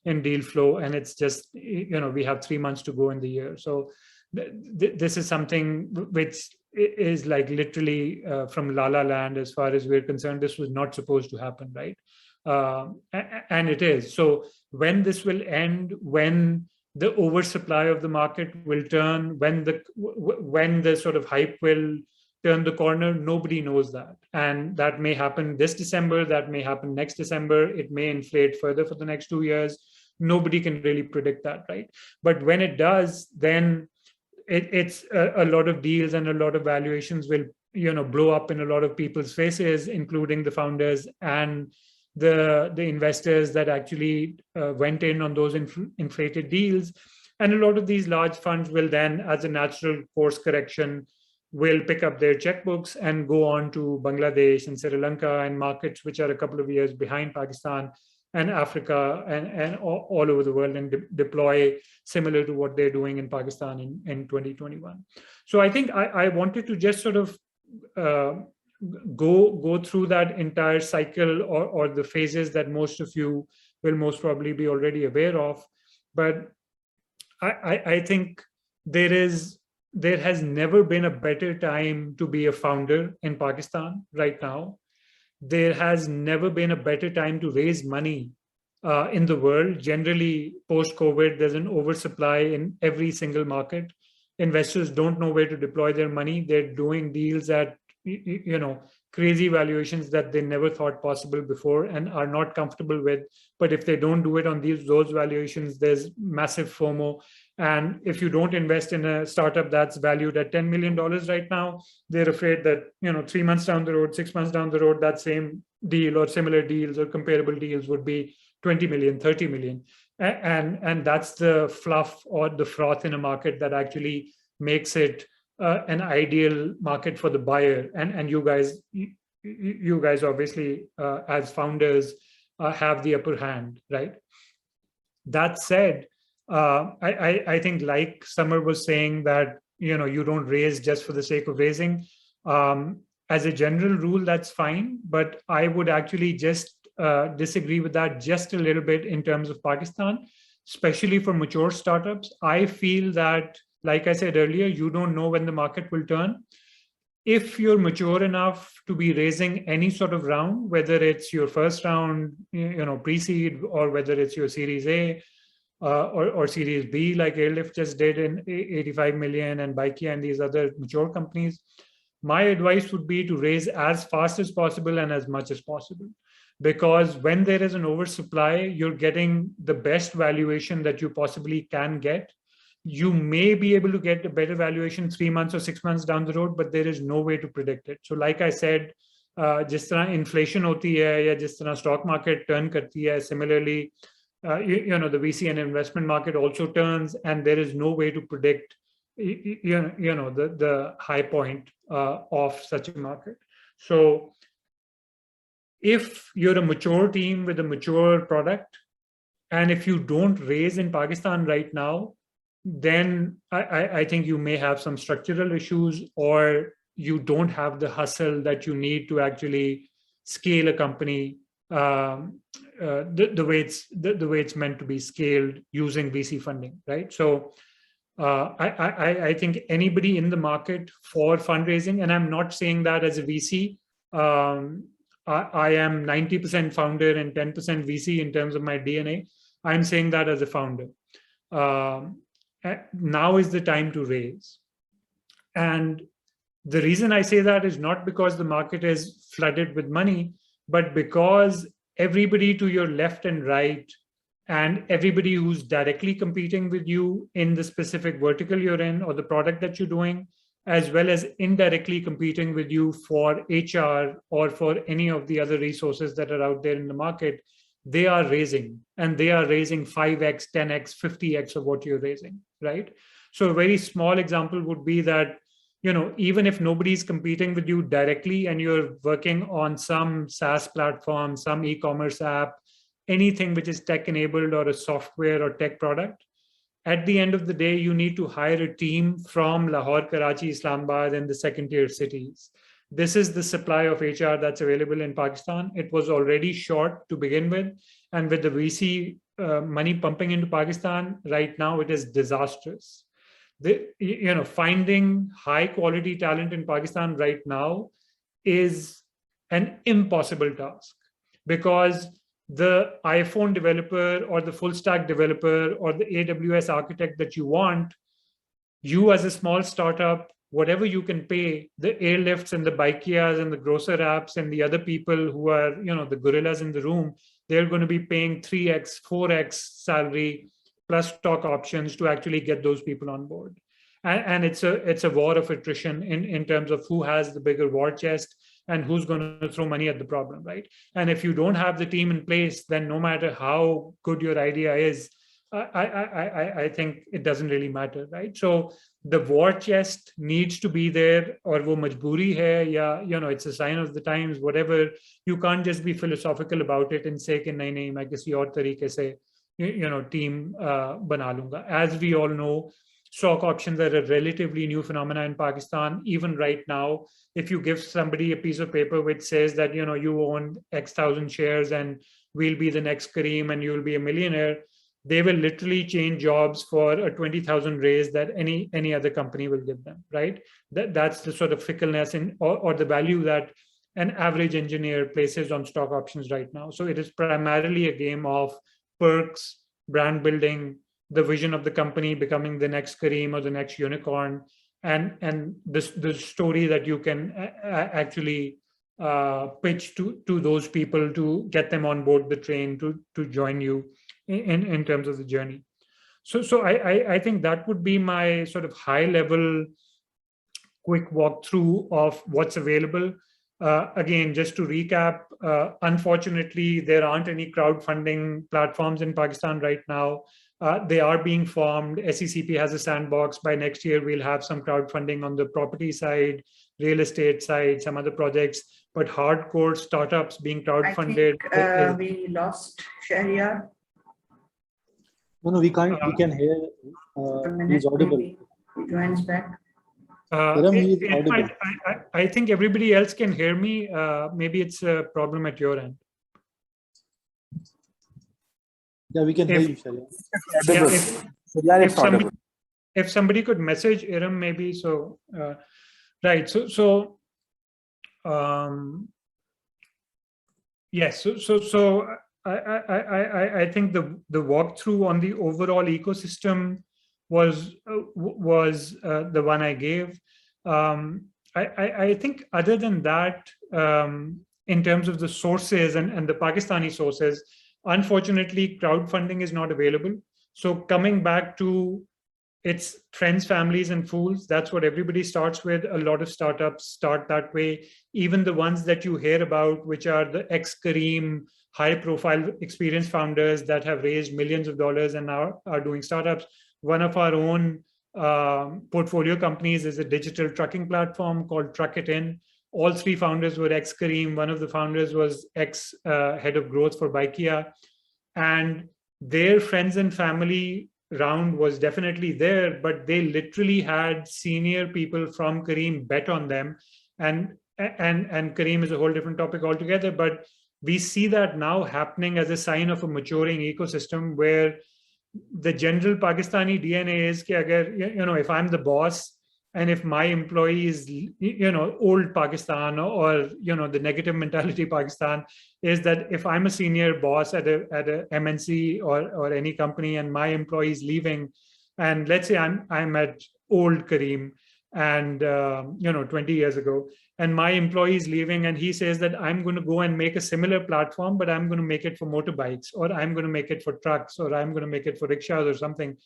[SPEAKER 5] in deal flow. And it's just, we have 3 months to go in the year. So this is something which is like literally from La La Land as far as we're concerned. This was not supposed to happen, right? And it is. So when this will end, when the oversupply of the market will turn, when the sort of hype will turn the corner, nobody knows that. And that may happen this December, that may happen next December, it may inflate further for the next 2 years. Nobody can really predict that, right? But when it does, then it's a lot of deals and a lot of valuations will, blow up in a lot of people's faces, including the founders and the investors that actually went in on those inflated deals. And a lot of these large funds will then, as a natural course correction, will pick up their checkbooks and go on to Bangladesh and Sri Lanka and markets which are a couple of years behind Pakistan and Africa and all over the world, and deploy similar to what they're doing in Pakistan in 2021. So I think I wanted to just sort of go through that entire cycle or the phases that most of you will most probably be already aware of. But I think there has never been a better time to be a founder in Pakistan right now. There has never been a better time to raise money in the world. Generally, post-COVID, there's an oversupply in every single market. Investors don't know where to deploy their money. They're doing deals at crazy valuations that they never thought possible before and are not comfortable with. But if they don't do it on those valuations, there's massive FOMO. And if you don't invest in a startup that's valued at $10 million right now, they're afraid that 3 months down the road, 6 months down the road, that same deal or similar deals or comparable deals would be 20 million, 30 million. And that's the fluff or the froth in a market that actually makes it an ideal market for the buyer. And you guys obviously as founders have the upper hand, right? That said, I think, like Samar was saying, that you don't raise just for the sake of raising. As a general rule, that's fine, but I would actually just disagree with that just a little bit in terms of Pakistan, especially for mature startups. I feel that, like I said earlier, you don't know when the market will turn. If you're mature enough to be raising any sort of round, whether it's your first round, pre-seed, or whether it's your Series A, or Series B, like Airlift just did in 85 million, and Baikia and these other mature companies, my advice would be to raise as fast as possible and as much as possible. Because when there is an oversupply, you're getting the best valuation that you possibly can get. You may be able to get a better valuation 3 months or 6 months down the road, but there is no way to predict it. So like I said, जिस तरह inflation होती है या जिस तरह stock market turn करती है, similarly, the VC and investment market also turns, and there is no way to predict the high point of such a market. So if you're a mature team with a mature product, and if you don't raise in Pakistan right now, then I think you may have some structural issues, or you don't have the hustle that you need to actually scale a company the way it's meant to be scaled using VC funding, right? So I think anybody in the market for fundraising, and I'm not saying that as a VC. I am 90% founder and 10% VC in terms of my DNA. I'm saying that as a founder. Now is the time to raise. And the reason I say that is not because the market is flooded with money, but because everybody to your left and right, and everybody who's directly competing with you in the specific vertical you're in or the product that you're doing, as well as indirectly competing with you for HR or for any of the other resources that are out there in the market, they are raising, and they are raising 5x, 10x, 50x of what you're raising, right? So a very small example would be that, even if nobody's competing with you directly and you're working on some SaaS platform, some e-commerce app, anything which is tech enabled or a software or tech product, at the end of the day, you need to hire a team from Lahore, Karachi, Islamabad, and the second tier cities. This is the supply of HR that's available in Pakistan. It was already short to begin with. And with the VC money pumping into Pakistan right now, it is disastrous. Finding high quality talent in Pakistan right now is an impossible task, because the iPhone developer or the full stack developer or the AWS architect that you want, you as a small startup, whatever you can pay, the airlifts and the Bikeas and the grocer apps and the other people who are, the gorillas in the room, they're going to be paying 3x, 4x salary plus stock options to actually get those people on board. And it's a war of attrition in terms of who has the bigger war chest and who's going to throw money at the problem, right? And if you don't have the team in place, then no matter how good your idea is, I think it doesn't really matter, right? So the war chest needs to be there, or wo majboori hai, ya, it's a sign of the times, whatever. You can't just be philosophical about it and say, nahi, main kisi aur tarike se, team bana lunga. As we all know, stock options are a relatively new phenomenon in Pakistan. Even right now, if you give somebody a piece of paper which says that, you own X thousand shares and we'll be the next Kareem and you'll be a millionaire, they will literally change jobs for a 20,000 raise that any other company will give them, right? That's the sort of fickleness or the value that an average engineer places on stock options right now. So it is primarily a game of perks, brand building, the vision of the company becoming the next Kareem or the next unicorn, and the story that you can actually pitch to those people to get them on board the train to join you in terms of the journey. So I think that would be my sort of high level quick walkthrough of what's available. Again, just to recap, unfortunately, there aren't any crowdfunding platforms in Pakistan right now. They are being formed. SECP has a sandbox. By next year, we'll have some crowdfunding on the property side, real estate side, some other projects, but hardcore startups being crowdfunded.
[SPEAKER 3] I think, we lost Shehryar.
[SPEAKER 1] No, we can't. We can hear. He's audible.
[SPEAKER 3] He joins back.
[SPEAKER 5] I think everybody else can hear me. Maybe it's a problem at your end.
[SPEAKER 1] Yeah, we can hear you, Shehryar.
[SPEAKER 5] If somebody could message Iram, maybe so. Right. So yes. So I think the walkthrough on the overall ecosystem was the one I gave. I think other than that, in terms of the sources and the Pakistani sources, unfortunately, crowdfunding is not available. So coming back to it's friends, families, and fools. That's what everybody starts with. A lot of startups start that way. Even the ones that you hear about, which are the ex-Kareem, high-profile experienced founders that have raised millions of dollars and now are doing startups. One of our own portfolio companies is a digital trucking platform called Truck It In. All three founders were ex-Careem. One of the founders was ex-head of growth for Baikia. And their friends and family round was definitely there, but they literally had senior people from Careem bet on them. And Careem is a whole different topic altogether, but we see that now happening as a sign of a maturing ecosystem where the general Pakistani DNA is कि अगर, if I'm the boss and if my employee is, old Pakistan or, the negative mentality Pakistan is that if I'm a senior boss at a MNC or any company and my employee is leaving, and let's say I'm at old Careem and, 20 years ago, and my employee is leaving and he says that I'm going to go and make a similar platform, but I'm going to make it for motorbikes, or I'm going to make it for trucks, or I'm going to make it for rickshaws or something.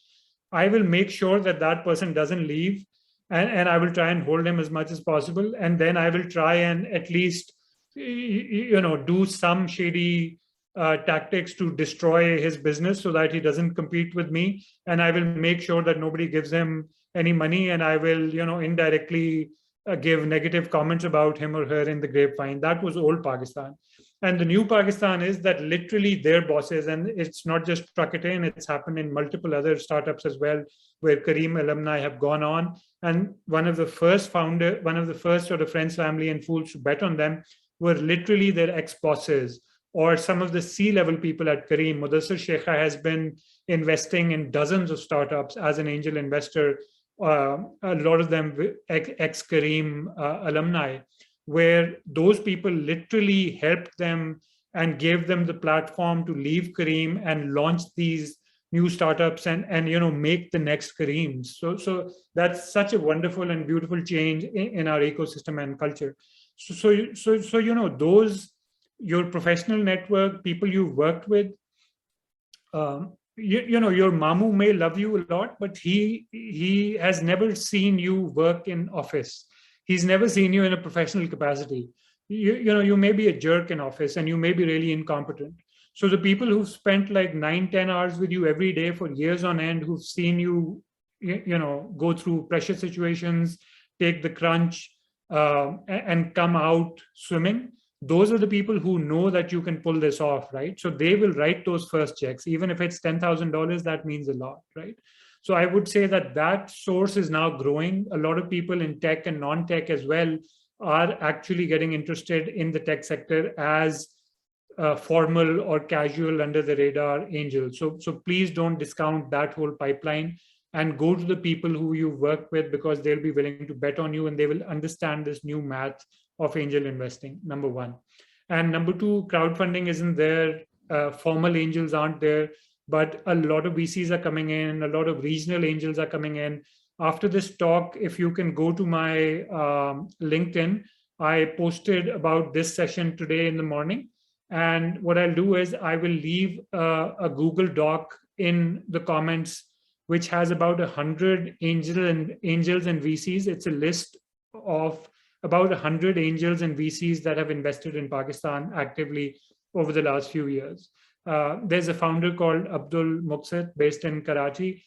[SPEAKER 5] I will make sure that that person doesn't leave, and I will try and hold him as much as possible. And then I will try and at least, do some shady tactics to destroy his business so that he doesn't compete with me. And I will make sure that nobody gives him any money, and I will, indirectly give negative comments about him or her in the grapevine. That was old Pakistan. And the new Pakistan is that literally their bosses, and it's not just Truck It In, it's happened in multiple other startups as well, where Careem alumni have gone on. And one of the first sort of friends, family, and fools to bet on them were literally their ex-bosses or some of the C-level people at Careem. Mudassir Sheikha has been investing in dozens of startups as an angel investor, a lot of them ex-Careem alumni, where those people literally helped them and gave them the platform to leave Careem and launch these new startups and make the next Careems. So that's such a wonderful and beautiful change in our ecosystem and culture. So those, your professional network, people you've worked with, your mamu may love you a lot, but he has never seen you work in office. He's never seen you in a professional capacity. You may be a jerk in office and you may be really incompetent. So the people who've spent like 9-10 hours with you every day for years on end, who've seen you, go through pressure situations, take the crunch, and come out swimming, those are the people who know that you can pull this off, right? So they will write those first checks. Even if it's $10,000, that means a lot, right? So I would say that source is now growing. A lot of people in tech and non-tech as well are actually getting interested in the tech sector as formal or casual under the radar angels. So please don't discount that whole pipeline and go to the people who you work with, because they'll be willing to bet on you and they will understand this new math of angel investing, number one. And number two, crowdfunding isn't there. Formal angels aren't there, but a lot of VCs are coming in, a lot of regional angels are coming in. After this talk, if you can go to my LinkedIn, I posted about this session today in the morning. And what I'll do is I will leave a Google Doc in the comments, which has about 100 angels and VCs. It's a list of about 100 angels and VCs that have invested in Pakistan actively over the last few years. There's a founder called Abdul Muqsit based in Karachi.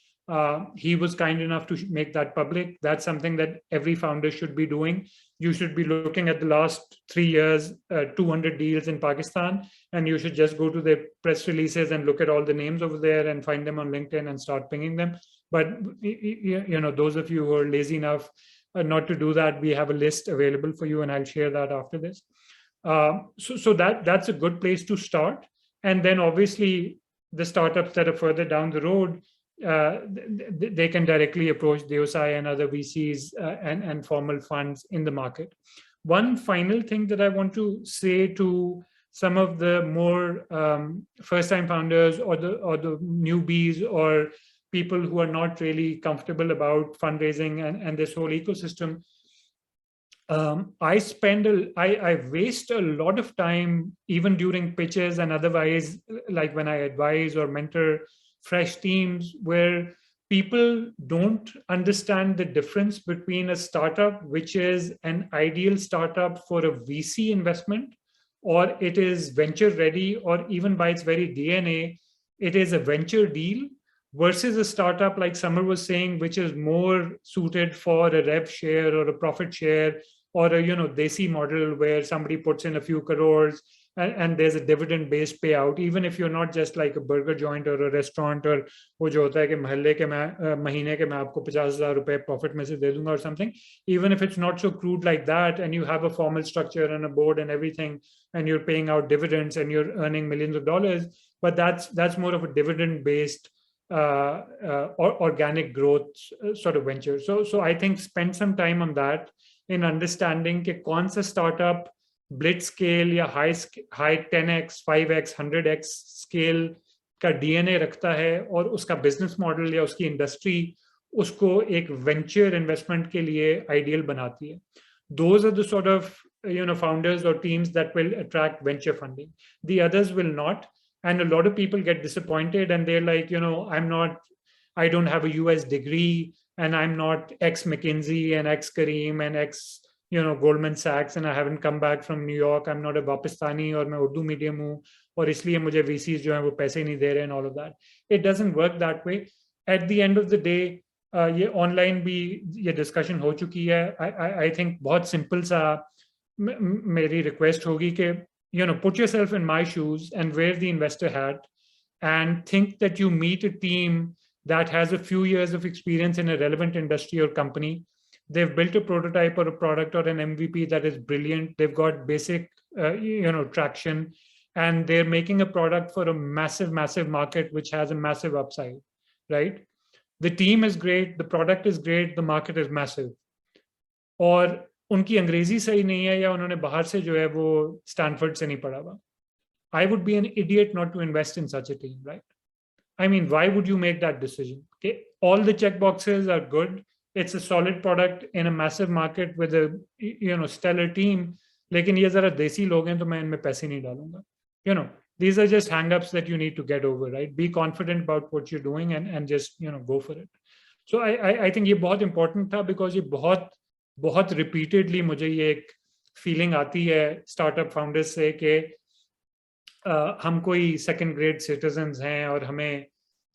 [SPEAKER 5] He was kind enough to make that public. That's something that every founder should be doing. You should be looking at the last 3 years, 200 deals in Pakistan, and you should just go to the press releases and look at all the names over there and find them on LinkedIn and start pinging them. But those of you who are lazy enough not to do that, we have a list available for you, and I'll share that after this. So that's a good place to start. And then obviously the startups that are further down the road, they can directly approach Deosai and other VCs and formal funds in the market. One final thing that I want to say to some of the more first-time founders or the newbies or people who are not really comfortable about fundraising and this whole ecosystem, I waste a lot of time, even during pitches and otherwise, like when I advise or mentor fresh teams, where people don't understand the difference between a startup, which is an ideal startup for a VC investment, or it is venture ready, or even by its very DNA, it is a venture deal, versus a startup like Samar was saying, which is more suited for a rev share or a profit share or a desi model where somebody puts in a few crores and there's a dividend based payout, even if you're not just like a burger joint or a restaurant or वो जो होता है कि महल्ले के महीने के मैं आपको 50,000 रुपए profit में से दे दूंगा or something, even if it's not so crude like that and you have a formal structure and a board and everything and you're paying out dividends and you're earning millions of dollars, but that's more of a dividend based organic growth sort of venture. So I think spend some time on that in understanding कि कौन सा startup blitz scale या high 10x 5x 100x scale का DNA रखता है और उसका business model या उसकी industry उसको एक venture investment के लिए ideal बनाती है. Those are the sort of founders or teams that will attract venture funding. The others will not. And a lot of people get disappointed and they're like, I don't have a US degree and I'm not ex McKinsey and ex Kareem and ex Goldman Sachs and I haven't come back from New York. I'm not a Pakistani or मैं Urdu medium हूँ और इसलिए मुझे VCs जो हैं वो पैसे नहीं दे रहे and all of that. It doesn't work that way. At the end of the day, ये online भी ये discussion हो चुकी है. I think बहुत simple सा मेरी request होगी कि put yourself in my shoes and wear the investor hat and think that you meet a team that has a few years of experience in a relevant industry or company. They've built a prototype or a product or an MVP that is brilliant. They've got basic, traction, and they're making a product for a massive, massive market, which has a massive upside, right? The team is great. The product is great. The market is massive. और उनकी अंग्रेजी सही नहीं है या उन्होंने बाहर से जो है वो स्टैनफोर्ड से नहीं पढ़ा हुआ. I would be an idiot not to invest in such a team, right? I mean, why would you make that decision? Okay, all the check boxes are good. It's a solid product in a massive market with a stellar team. लेकिन ये जरा देसी लोग हैं तो मैं इनमें पैसे नहीं डालूंगा. These are just hang-ups that you need to get over, right? Be confident about what you're doing and just go for it. So I think ये बहुत important था because ये बहुत repeatedly मुझे ये एक feeling आती है startup founders से कि हम कोई second grade citizens हैं और हमें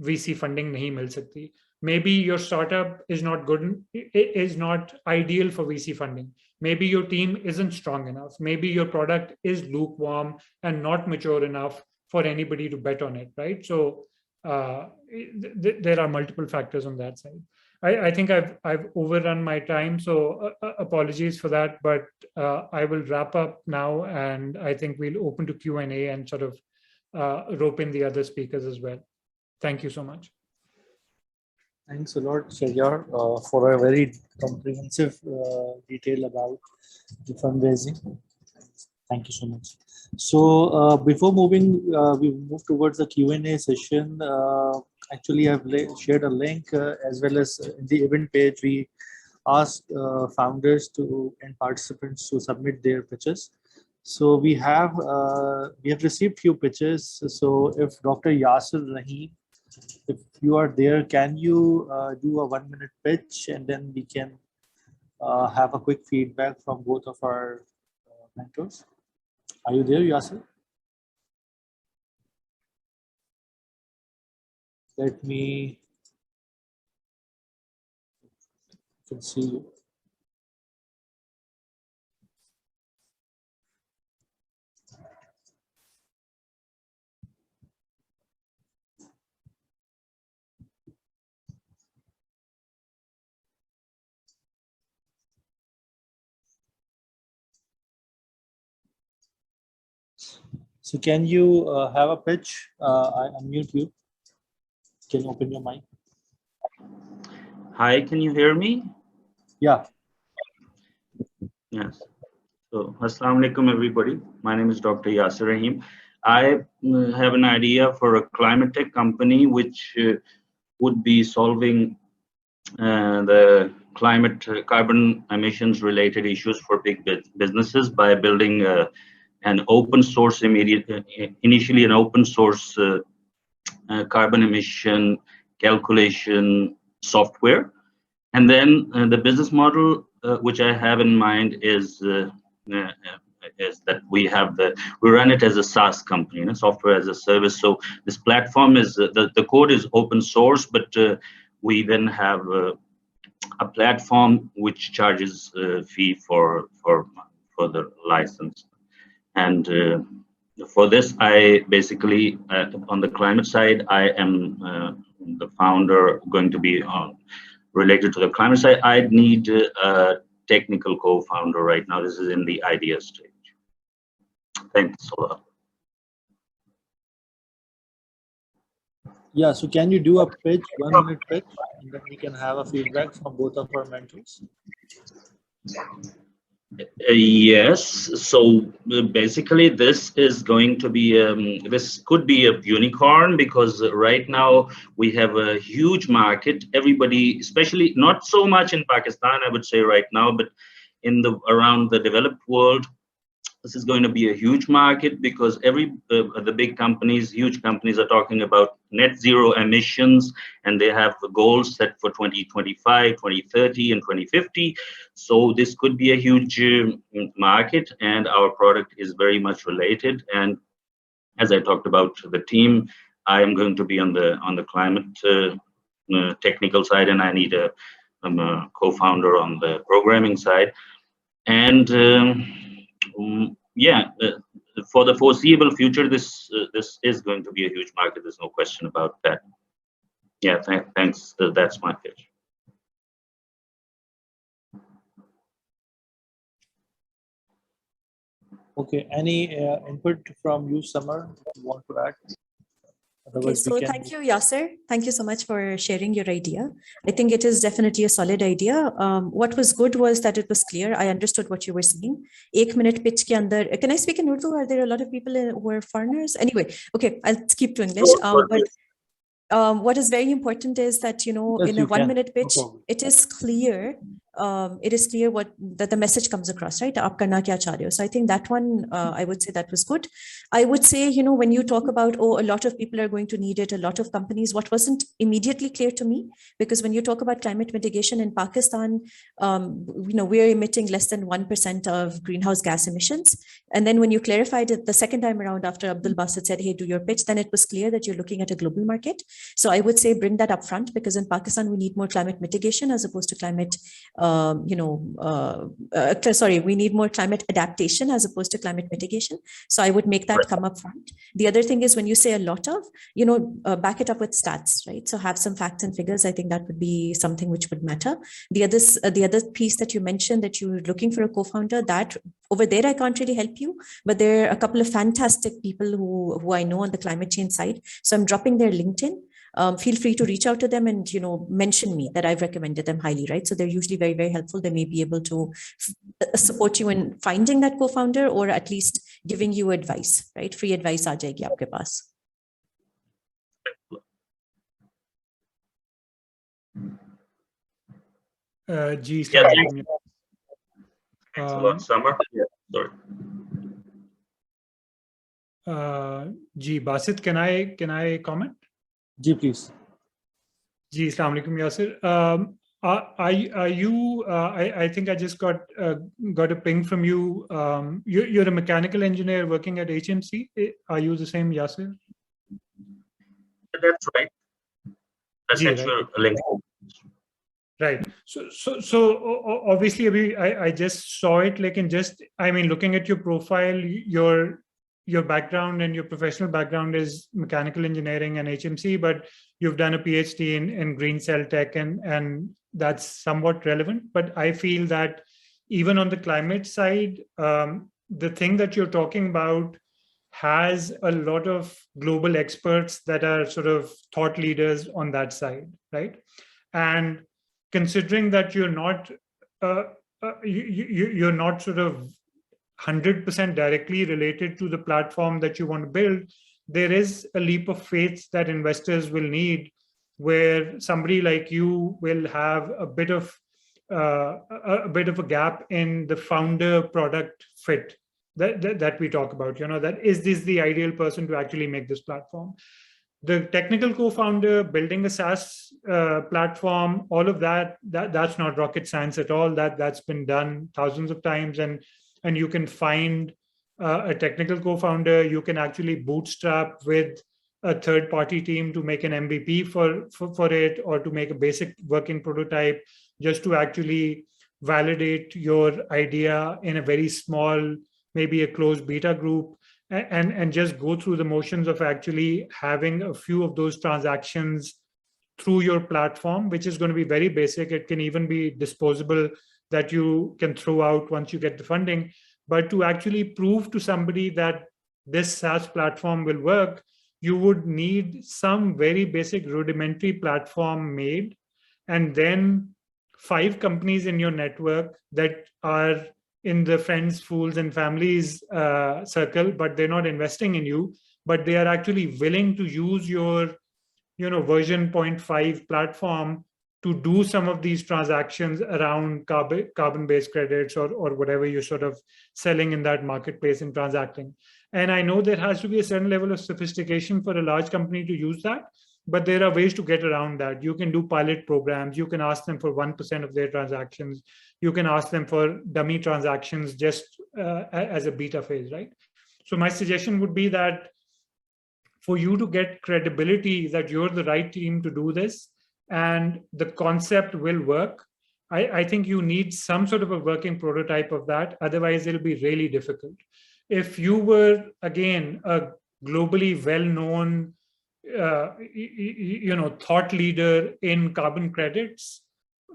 [SPEAKER 5] VC funding नहीं मिल सकती. Maybe your startup is not good, is not ideal for VC funding. Maybe your team isn't strong enough. Maybe your product is lukewarm and not mature enough for anybody to bet on it, right? So there are multiple factors on that side. I think I've overrun my time, so apologies for that, but I will wrap up now, and I think we'll open to Q&A and sort of rope in the other speakers as well. Thank you so much.
[SPEAKER 1] Thanks a lot, Shehryar, for a very comprehensive detail about the fundraising. Thank you so much. So before moving, we move towards the Q&A session. Actually, I've shared a link as well as in the event page. We asked founders and participants to submit their pitches. So we have received few pitches. So if Dr. Yasir Rahim, if you are there, can you do a 1-minute pitch and then we can have a quick feedback from both of our mentors? Are you there, Yasir? Let me can see you. So can you have a pitch? I unmute you. Can you open your mic?
[SPEAKER 6] Hi, can you hear me?
[SPEAKER 1] Yeah.
[SPEAKER 6] Yes. So, Assalamu alaikum, everybody. My name is Dr. Yasir Rahim. I have an idea for a climate tech company which would be solving the climate carbon emissions related issues for big businesses by building an open source initially an open source carbon emission calculation software. And then the business model which I have in mind is is that we run it as a SaaS company, software as a service. So this platform is the code is open source, but we then have a platform which charges a fee for the license. And for this, I basically on the climate side, I am the founder, going to be related to the climate side. I need a technical co-founder right now. This is in the idea stage. Thanks a lot.
[SPEAKER 1] Yeah, so can you do a pitch, 1 minute pitch, and then we can have a feedback from both of our mentors?
[SPEAKER 6] Yes. So basically, this is going to be this could be a unicorn, because right now we have a huge market. Everybody, especially not so much in Pakistan, I would say right now, but in around the developed world, this is going to be a huge market, because the big companies, huge companies, are talking about net zero emissions, and they have goals set for 2025, 2030, and 2050. So this could be a huge market, and our product is very much related. And as I talked about the team, I am going to be on the climate technical side, and I need I'm a co-founder on the programming side. And yeah, for the foreseeable future, this is going to be a huge market. There's no question about that. Yeah, thanks. That's my pitch.
[SPEAKER 1] Okay, any input from you, Samar, you want to add?
[SPEAKER 2] Okay, so thank you, Yasser. Thank you so much for sharing your idea. I think it is definitely a solid idea. What was good was that it was clear. I understood what you were saying. 1 minute pitch ke andar. Can I speak in Urdu? Are there a lot of people who are foreigners? Anyway, okay, I'll keep to English. What is very important is that, you know, in a 1 minute pitch, it is clear. It is clear that the message comes across, right? Aap karna kya cha rahe ho. So I think that one, I would say that was good. I would say, you know, when you talk about, oh, a lot of people are going to need it, a lot of companies, what wasn't immediately clear to me, because when you talk about climate mitigation in Pakistan, you know, we're emitting less than 1% of greenhouse gas emissions. And then when you clarified it the second time around after Abdul Basit said, hey, do your pitch, then it was clear that you're looking at a global market. So I would say bring that up front, because in Pakistan, we need more climate mitigation as opposed to climate, we need more climate adaptation as opposed to climate mitigation. So I would make that come up front. The other thing is when you say a lot of, you know, back it up with stats, right? So have some facts and figures. I think that would be something which would matter. The other piece that you mentioned, that you're looking for a co-founder, that over there, I can't really help you, but there are a couple of fantastic people who I know on the climate change side. So I'm dropping their LinkedIn. Feel free to reach out to them and, you know, mention me that I've recommended them highly, right? So they're usually very, very helpful. They may be able to support you in finding that co-founder, or at least giving you advice, right? Free advice aa jayegi aapke paas.
[SPEAKER 6] Thanks a lot, Samar. Yeah, sorry.
[SPEAKER 5] Basit, can I comment?
[SPEAKER 1] Ji, please.
[SPEAKER 5] Ji, Assalamu alaikum, Yasser. Are you? I think I just got a ping from you. You're a mechanical engineer working at HMC. Are you the same, Yasser?
[SPEAKER 6] That's right. That's your link.
[SPEAKER 5] Right. So obviously, I just saw it. Like looking at your profile, your background and your professional background is mechanical engineering and HMC, but you've done a PhD in green cell tech, and that's somewhat relevant. But I feel that even on the climate side, the thing that you're talking about has a lot of global experts that are sort of thought leaders on that side, right? And considering that you're not you're not sort of 100% directly related to the platform that you want to build, there is a leap of faith that investors will need, where somebody like you will have a bit of a gap in the founder product fit that we talk about. You know, that is this the ideal person to actually make this platform? The technical co-founder, building a SaaS platform, all of that's not rocket science at all. That's been done thousands of times, and and you can find a technical co-founder. You can actually bootstrap with a third-party team to make an MVP for it, or to make a basic working prototype, just to actually validate your idea in a very small, maybe a closed beta group, and just go through the motions of actually having a few of those transactions through your platform, which is going to be very basic. It can even be disposable, that you can throw out once you get the funding. But to actually prove to somebody that this SaaS platform will work, you would need some very basic rudimentary platform made, and then 5 companies in your network that are in the friends, fools, and families circle, but they're not investing in you, but they are actually willing to use your version 0.5 platform to do some of these transactions around carbon-based credits, or whatever you're sort of selling in that marketplace and transacting. And I know there has to be a certain level of sophistication for a large company to use that, but there are ways to get around that. You can do pilot programs. You can ask them for 1% of their transactions. You can ask them for dummy transactions just as a beta phase, right? So my suggestion would be that for you to get credibility that you're the right team to do this and the concept will work, I think you need some sort of a working prototype of that. Otherwise, it'll be really difficult. If you were, again, a globally well-known thought leader in carbon credits,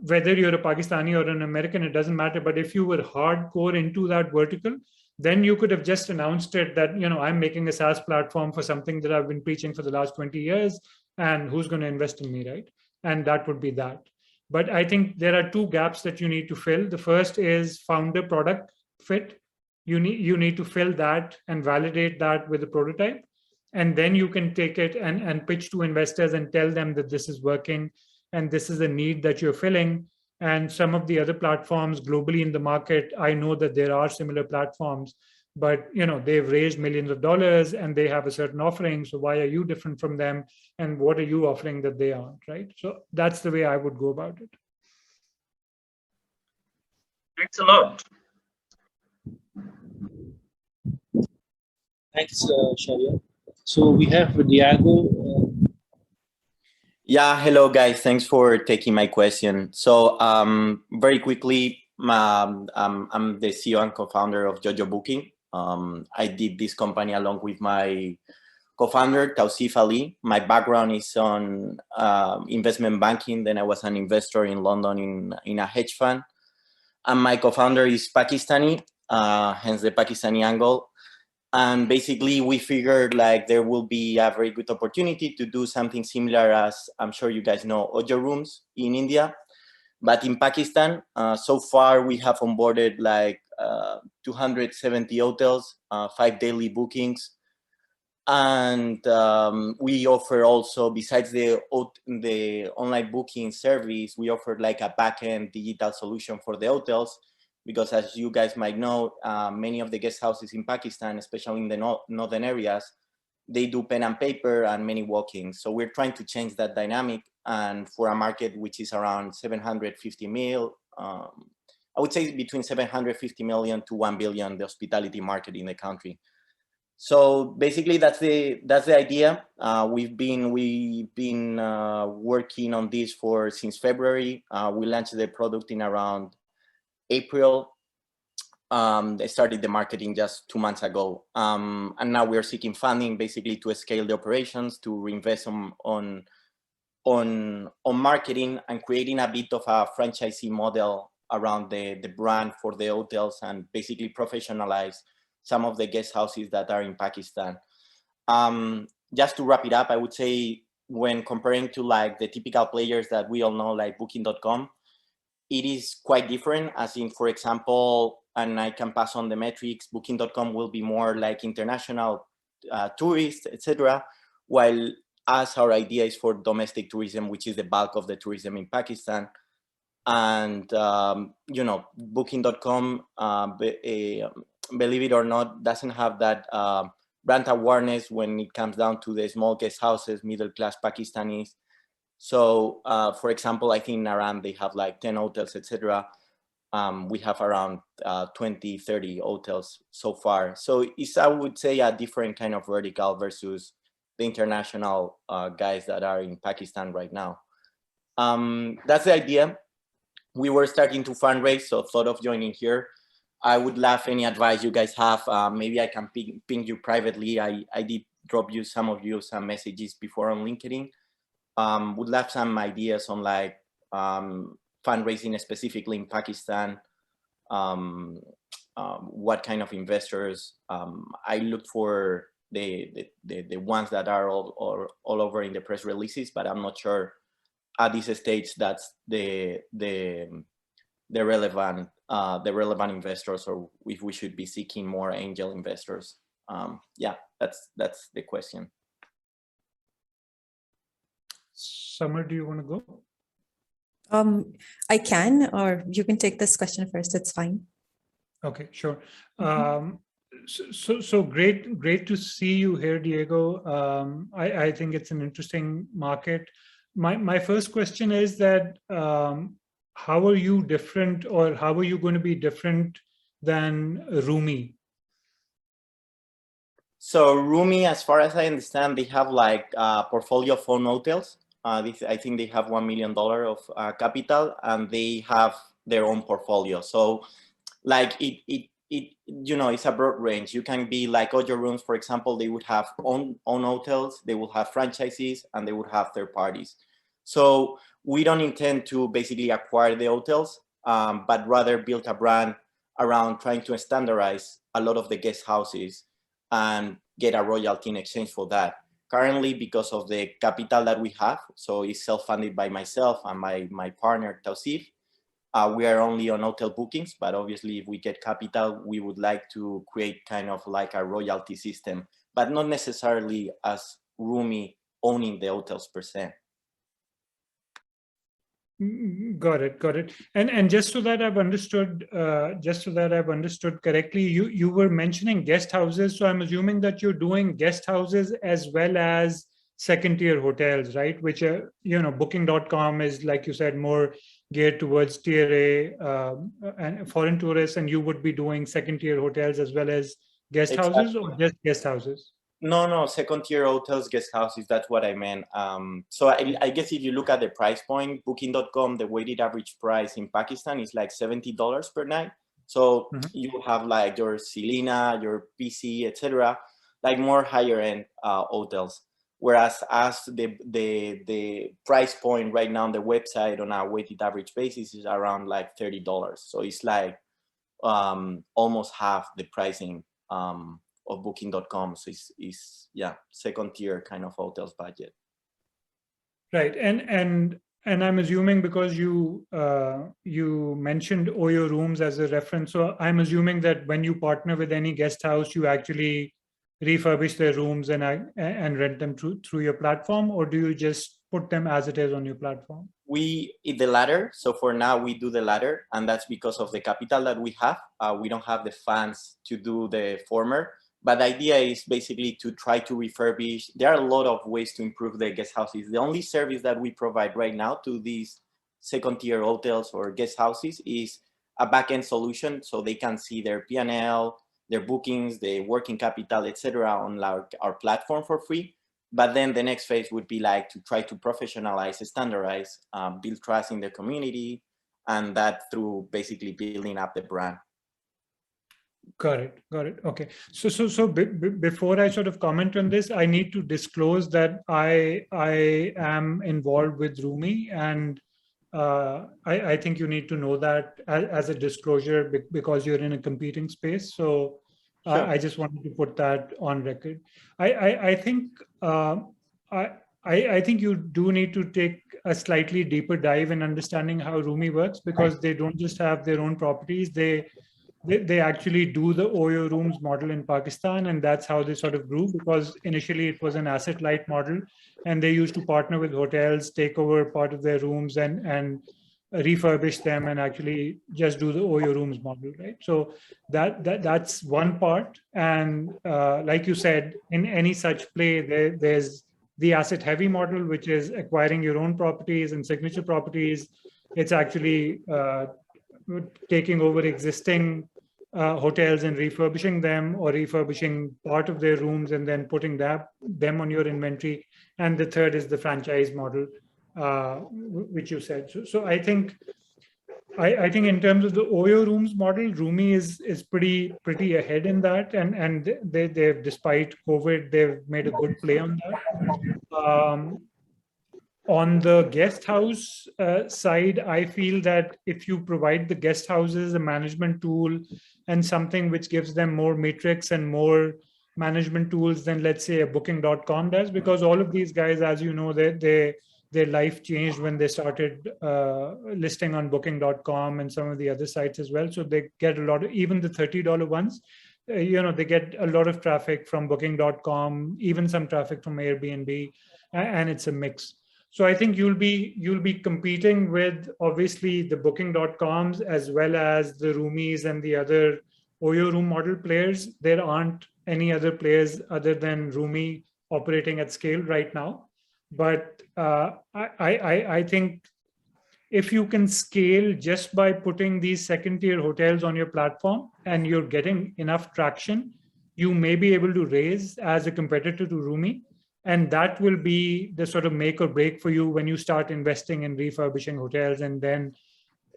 [SPEAKER 5] whether you're a Pakistani or an American, it doesn't matter. But if you were hardcore into that vertical, then you could have just announced it that, I'm making a SaaS platform for something that I've been preaching for the last 20 years, and who's going to invest in me, right? And that would be that. But I think there are 2 gaps that you need to fill. The first is founder product fit. You need to fill that and validate that with a prototype. And then you can take it and pitch to investors and tell them that this is working and this is a need that you're filling. And some of the other platforms globally in the market, I know that there are similar platforms, but they've raised millions of dollars and they have a certain offering. So why are you different from them? And what are you offering that they aren't, right? So that's the way I would go about it.
[SPEAKER 6] Thanks a lot.
[SPEAKER 1] Thanks, Shehryar. So we have Diego.
[SPEAKER 7] Yeah, hello guys. Thanks for taking my question. So very quickly, I'm the CEO and co-founder of Jojo Booking. I did this company along with my co-founder, Tausif Ali. My background is on investment banking. Then I was an investor in London in a hedge fund. And my co-founder is Pakistani, hence the Pakistani angle. And basically, we figured like there will be a very good opportunity to do something similar as, I'm sure you guys know, Ojo Rooms in India. But in Pakistan, so far we have onboarded like 270 hotels, 5 daily bookings. And we offer also, besides the online booking service, we offer like a back-end digital solution for the hotels. Because as you guys might know, many of the guest houses in Pakistan, especially in the northern areas, they do pen and paper and many walk-ins. So we're trying to change that dynamic. And for a market which is around 750 mil, I would say between 750 million to 1 billion, the hospitality market in the country. So basically, that's the idea. We've been working on this since February. We launched the product in around April. They started the marketing just 2 months ago, and now we are seeking funding basically to scale the operations, to reinvest on marketing and creating a bit of a franchisee model around the brand for the hotels, and basically professionalize some of the guest houses that are in Pakistan. Just to wrap it up, I would say when comparing to like the typical players that we all know, like Booking.com, it is quite different, as in, for example, and I can pass on the metrics, Booking.com will be more like international tourists, etc. While our idea is for domestic tourism, which is the bulk of the tourism in Pakistan. And, Booking.com, believe it or not, doesn't have that brand awareness when it comes down to the small guest houses, middle-class Pakistanis. So, for example, I think in Iran, they have like 10 hotels, etc. we have around 20, 30 hotels so far. So it's, I would say, a different kind of vertical versus the international guys that are in Pakistan right now. That's the idea. We were starting to fundraise, so thought of joining here. I would love any advice you guys have. Maybe I can ping you privately. I did drop you, some of you, some messages before on LinkedIn. Would love some ideas on like fundraising specifically in Pakistan. What kind of investors? I looked for the ones that are all over in the press releases, but I'm not sure at this stage that's the relevant investors, or if we should be seeking more angel investors. Yeah, that's the question.
[SPEAKER 5] Samar, do you want to go?
[SPEAKER 2] I can, or you can take this question first. It's fine.
[SPEAKER 5] Okay, sure. So great to see you here, Diego. I think it's an interesting market. My first question is that how are you different, or how are you going to be different than Rumi?
[SPEAKER 7] So Rumi, as far as I understand, they have like a portfolio of own hotels. I think they have $1 million of capital, and they have their own portfolio. So like it you know, it's a broad range. You can be like Ojo Rooms, for example, they would have own hotels, they will have franchises, and they would have third parties. So we don't intend to basically acquire the hotels, but rather build a brand around trying to standardize a lot of the guest houses and get a royalty in exchange for that. Currently, because of the capital that we have, so it's self-funded by myself and my partner, Tausif, we are only on hotel bookings, but obviously if we get capital, we would like to create kind of like a royalty system, but not necessarily as Rumi owning the hotels per se.
[SPEAKER 5] Got it. And just so that I've understood, correctly, you were mentioning guest houses. So I'm assuming that you're doing guest houses as well as second-tier hotels, right? Which are, you know, Booking.com is, like you said, more geared towards tier A and foreign tourists, and you would be doing second-tier hotels as well as guest houses, or just guest houses?
[SPEAKER 7] No, second-tier hotels, guest houses, that's what I meant. So I guess if you look at the price point, Booking.com, the weighted average price in Pakistan is like $70 per night. So you have like your Selena, your PC, etc., like more higher-end hotels. Whereas as the price point right now on the website on a weighted average basis is around like $30. So it's like almost half the pricing of Booking.com. So it's yeah, second tier kind of hotels budget.
[SPEAKER 5] Right, and I'm assuming, because you mentioned Oyo Rooms as a reference, so I'm assuming that when you partner with any guest house, you actually refurbish their rooms and rent them through your platform, or do you just put them as it is on your platform?
[SPEAKER 7] We the latter. So for now we do the latter, and that's because of the capital that we have. We don't have the funds to do the former. But the idea is basically to try to refurbish. There are a lot of ways to improve the guest houses. The only service that we provide right now to these second-tier hotels or guest houses is a back-end solution, so they can see their P&L, their bookings, the working capital, etc., on our platform for free. But then the next phase would be like to try to professionalize, standardize, build trust in the community, and that through basically building up the brand.
[SPEAKER 5] Got it. Okay. So before I sort of comment on this, I need to disclose that I am involved with Rumi, and I think you need to know that as a disclosure, because you're in a competing space. So sure. I just wanted to put that on record. I think you do need to take a slightly deeper dive in understanding how Rumi works, because they don't just have their own properties. They actually do the Oyo Rooms model in Pakistan, and that's how they sort of grew, because initially it was an asset light model, and they used to partner with hotels, take over part of their rooms and refurbish them and actually just do the Oyo Rooms model, right? So that's one part. And like you said, in any such play, there's the asset heavy model, which is acquiring your own properties and signature properties. It's actually taking over existing hotels and refurbishing them, or refurbishing part of their rooms and then putting them on your inventory. And the third is the franchise model, which you said. So I think in terms of the OYO rooms model, Rumi is pretty ahead in that, and they've, despite COVID, they've made a good play on that. On the guest house side, I feel that if you provide the guest houses a management tool and something which gives them more metrics and more management tools than, let's say, a Booking.com does, because all of these guys, as you know, their life changed when they started listing on Booking.com and some of the other sites as well. So they get a lot of, even the $30 ones, they get a lot of traffic from Booking.com, even some traffic from Airbnb, and it's a mix. So I think you'll be competing with, obviously, the Booking.coms as well as the Roomies and the other OYO room model players. There aren't any other players other than Rumi operating at scale right now. But I think if you can scale just by putting these second-tier hotels on your platform and you're getting enough traction, you may be able to raise as a competitor to Rumi. And that will be the sort of make or break for you when you start investing in refurbishing hotels and then,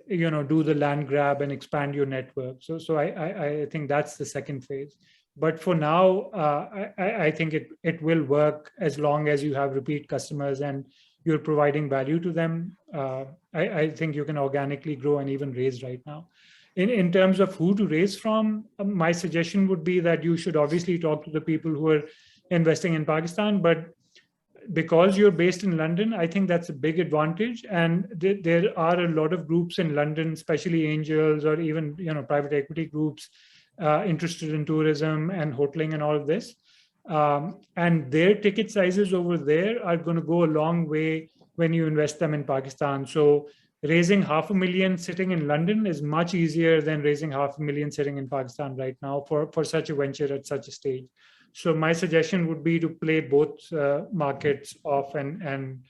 [SPEAKER 5] do the land grab and expand your network. So I think that's the second phase. But for now, I think it will work as long as you have repeat customers and you're providing value to them. I think you can organically grow and even raise right now. In terms of who to raise from, my suggestion would be that you should obviously talk to the people who are investing in Pakistan, but because you're based in London, I think that's a big advantage. And there are a lot of groups in London, especially angels or even private equity groups interested in tourism and hoteling and all of this. And their ticket sizes over there are going to go a long way when you invest them in Pakistan. So raising $500,000 sitting in London is much easier than raising $500,000 sitting in Pakistan right now for such a venture at such a stage. So my suggestion would be to play both markets off and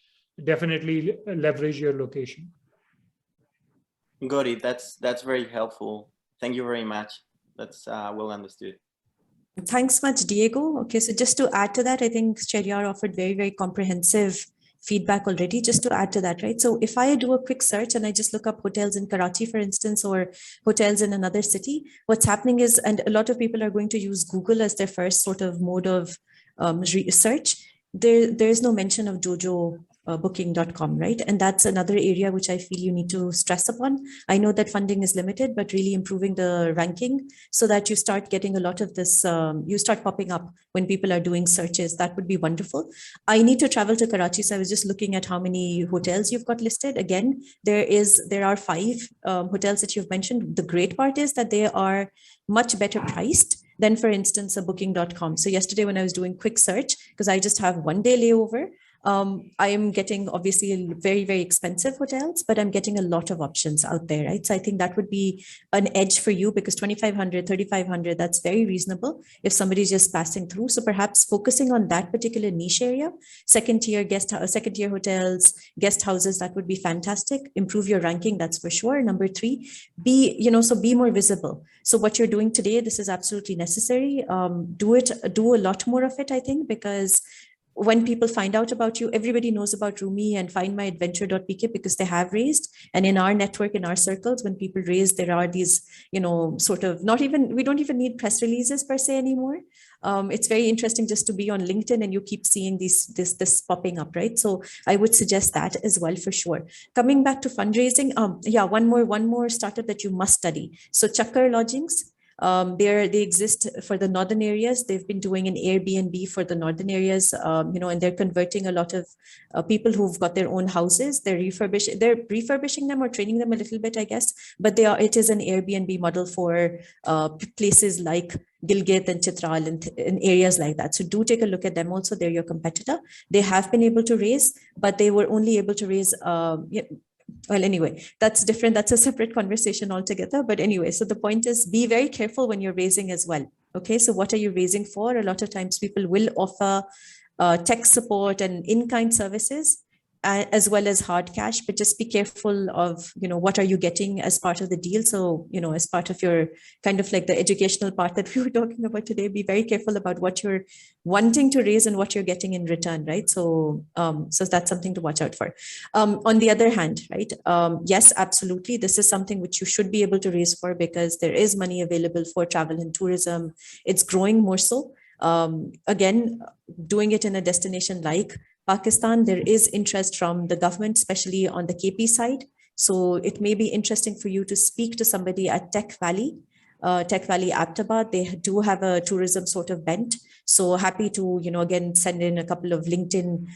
[SPEAKER 5] definitely leverage your location.
[SPEAKER 7] Got it. That's very helpful. Thank you very much. That's well understood.
[SPEAKER 2] Thanks much, Diego. Okay, so just to add to that, I think Shehryar offered very, very comprehensive feedback already. Just to add to that, right? So if I do a quick search and I just look up hotels in Karachi, for instance, or hotels in another city, what's happening is, and a lot of people are going to use Google as their first sort of mode of search. There is no mention of Jojo Booking.com, right? And that's another area which I feel you need to stress upon. I know that funding is limited, but really improving the ranking so that you start getting a lot of this, you start popping up when people are doing searches. That would be wonderful. I need to travel to Karachi, so I was just looking at how many hotels you've got listed. Again, there are 5 hotels that you've mentioned. The great part is that they are much better priced than, for instance, a Booking.com. So yesterday when I was doing quick search, because I just have 1 day layover, I am getting obviously very, very expensive hotels, but I'm getting a lot of options out there, right? So I think that would be an edge for you, because 2,500, 3,500, that's very reasonable if somebody's just passing through. So perhaps focusing on that particular niche area, second tier hotels, guest houses, that would be fantastic. Improve your ranking, that's for sure. Number 3, be more visible. So what you're doing today, this is absolutely necessary. Do a lot more of it, I think, because when people find out about you, everybody knows about Rumi and findmyadventure.pk because they have raised. And in our network, in our circles, when people raise, there are these, we don't even need press releases per se anymore. It's very interesting just to be on LinkedIn and you keep seeing this popping up, right? So I would suggest that as well for sure. Coming back to fundraising, one more startup that you must study. So Chakkar Lodgings. They exist for the northern areas. They've been doing an Airbnb for the northern areas, and they're converting a lot of people who've got their own houses. They're refurbishing them or training them a little bit, I guess. But it is an Airbnb model for places like Gilgit and Chitral and areas like that. So do take a look at them also. They're your competitor. They have been able to raise, but they were only able to raise well, anyway, that's different. That's a separate conversation altogether. But anyway, so the point is be very careful when you're raising as well. Okay, so what are you raising for? A lot of times people will offer tech support and in-kind services. as well as hard cash, but just be careful of, what are you getting as part of the deal? So, as part of your kind of like the educational part that we were talking about today, be very careful about what you're wanting to raise and what you're getting in return, right? So, so that's something to watch out for. On the other hand, right? Yes, absolutely. This is something which you should be able to raise for, because there is money available for travel and tourism. It's growing more so. Again, doing it in a destination like Pakistan, there is interest from the government, especially on the KP side. So it may be interesting for you to speak to somebody at Tech Valley Aptabad. They do have a tourism sort of bent. So happy to, again, send in a couple of LinkedIn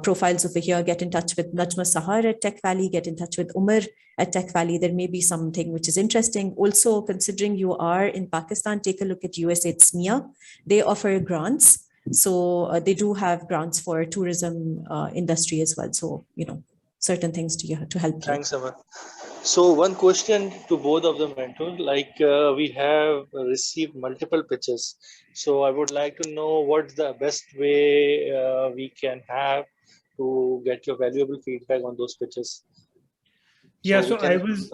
[SPEAKER 2] profiles over here, get in touch with Najma Sahar at Tech Valley, get in touch with Umar at Tech Valley. There may be something which is interesting. Also, considering you are in Pakistan, take a look at USAID SMIA. They offer grants. So they do have grants for tourism industry as well. So, certain things to help you.
[SPEAKER 1] Thanks, Samar. So one question to both of the mentors, like we have received multiple pitches. So I would like to know what's the best way we can have to get your valuable feedback on those pitches.
[SPEAKER 5] Yeah, so I was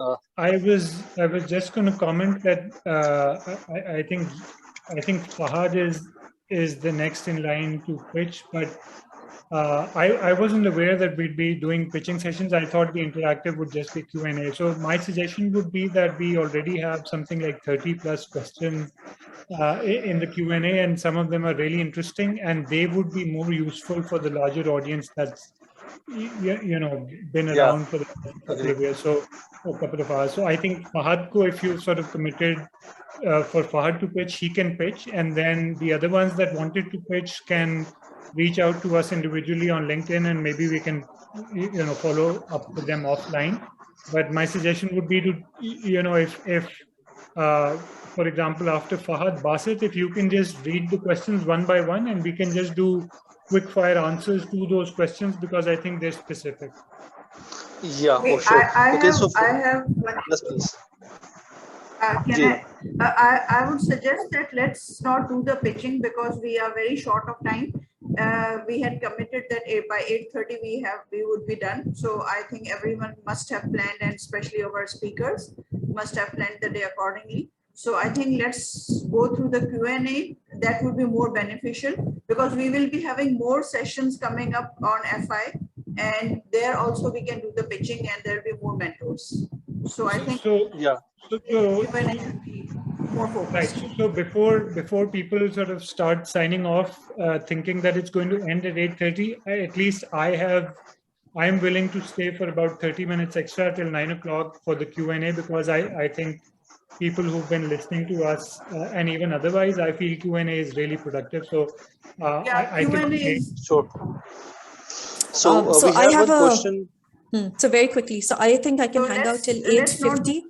[SPEAKER 5] just going to comment that I think Fahad is the next in line to pitch, but I wasn't aware that we'd be doing pitching sessions. I thought the interactive would just be Q&A. So my suggestion would be that we already have something like 30 plus questions in the Q&A, and some of them are really interesting, and they would be more useful for the larger audience that's been around for the couple of years, so a couple of hours. So I think Fahad ko, if you sort of committed for Fahad to pitch, he can pitch, and then the other ones that wanted to pitch can reach out to us individually on LinkedIn, and maybe we can follow up with them offline. But my suggestion would be to if for example, after Fahad, Basit, if you can just read the questions one by one, and we can just do quick fire answers to those questions, because I think they're specific.
[SPEAKER 1] Yeah,
[SPEAKER 3] Wait,
[SPEAKER 1] sure.
[SPEAKER 3] I have
[SPEAKER 1] yes, please.
[SPEAKER 3] I would suggest that let's not do the pitching, because we are very short of time. We had committed that by 8:30 we would be done. So I think everyone must have planned, and especially our speakers must have planned the day accordingly. So I think let's go through the Q&A. That would be more beneficial, because we will be having more sessions coming up on FI, and there also we can do the pitching, and there'll be more mentors. So I think Q&A will be more focused.
[SPEAKER 5] Right. So before people sort of start signing off, thinking that it's going to end at 8:30, at least I am willing to stay for about 30 minutes extra till 9 o'clock for the Q&A, because I think people who've been listening to us and even otherwise, I feel Q&A is really productive. So I
[SPEAKER 3] Q&A is
[SPEAKER 1] sure. So,
[SPEAKER 2] so
[SPEAKER 1] we have one question.
[SPEAKER 2] So very quickly, so I think I can hang out till 8:50.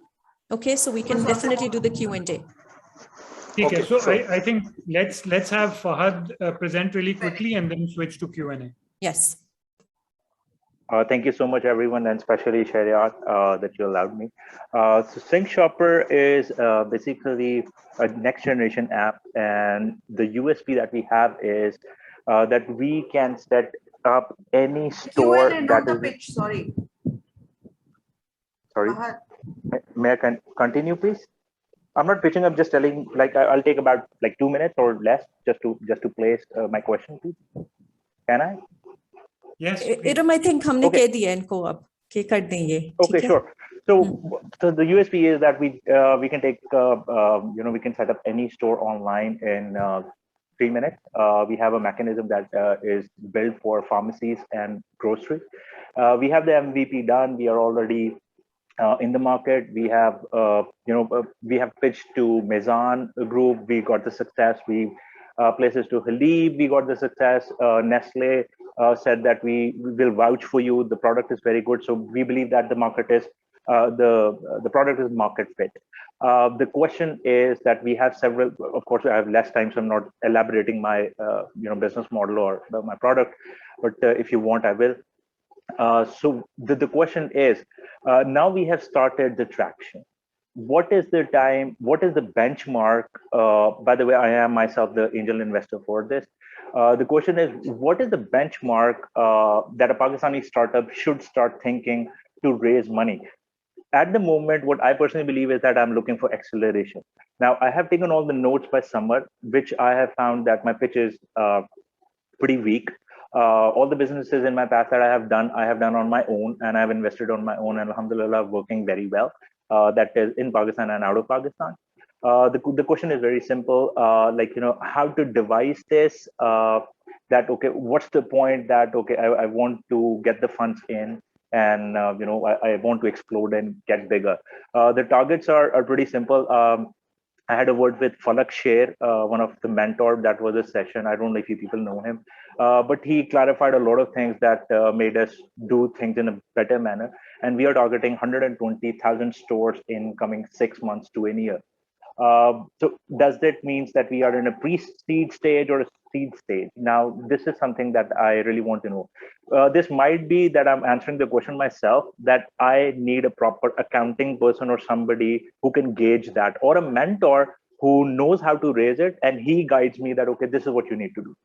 [SPEAKER 2] Okay, so we can definitely do the Q&A.
[SPEAKER 5] Okay, so sure. I think let's have Fahad present really quickly, and then switch to Q&A.
[SPEAKER 2] Yes.
[SPEAKER 8] Thank you so much, everyone, and especially Shehryar, that you allowed me. So Sync Shopper is basically a next generation app, and the USP that we have is that we can set up any store that is.
[SPEAKER 3] Pitch, sorry.
[SPEAKER 8] May I continue, please? I'm not pitching. I'm just telling. Like I'll take about like 2 minutes or less just to place my question, please. Can I?
[SPEAKER 5] Yes.
[SPEAKER 2] Iram, I think हमने कह दिया इनको अब कि कर दें ये.
[SPEAKER 8] Okay, sure. So the USP is that we can take we can set up any store online in 3 minutes. We have a mechanism that is built for pharmacies and grocery. We have the MVP done. We are already in the market. We have we have pitched to Maison Group. We got the success. We places to Halib. We got the success. Nestle said that we will vouch for you. The product is very good. So we believe that the market is the product is market fit. The question is that we have several. Of course, I have less time, so I'm not elaborating my business model or my product. But if you want, I will. So the question is, now we have started the traction. What is the time? What is the benchmark? By the way, I am myself the angel investor for this. The question is, what is the benchmark that a Pakistani startup should start thinking to raise money? At the moment, what I personally believe is that I'm looking for acceleration. Now, I have taken all the notes by Samar, which I have found that my pitch is pretty weak. All the businesses in my past that I have done on my own, and I've invested on my own, and alhamdulillah, working very well. That is in Pakistan and out of Pakistan. The question is very simple, how to devise this, that, okay, what's the point that, okay, I want to get the funds in, and I want to explode and get bigger. The targets are pretty simple. I had a word with Falak Sher, one of the mentor. That was a session. I don't know if you people know him, but he clarified a lot of things that made us do things in a better manner. And we are targeting 120,000 stores in coming 6 months to a year. So does that mean that we are in a pre-seed stage or a seed stage? Now, this is something that I really want to know. This might be that I'm answering the question myself, that I need a proper accounting person or somebody who can gauge that, or a mentor who knows how to raise it, and he guides me that, okay, this is what you need to do.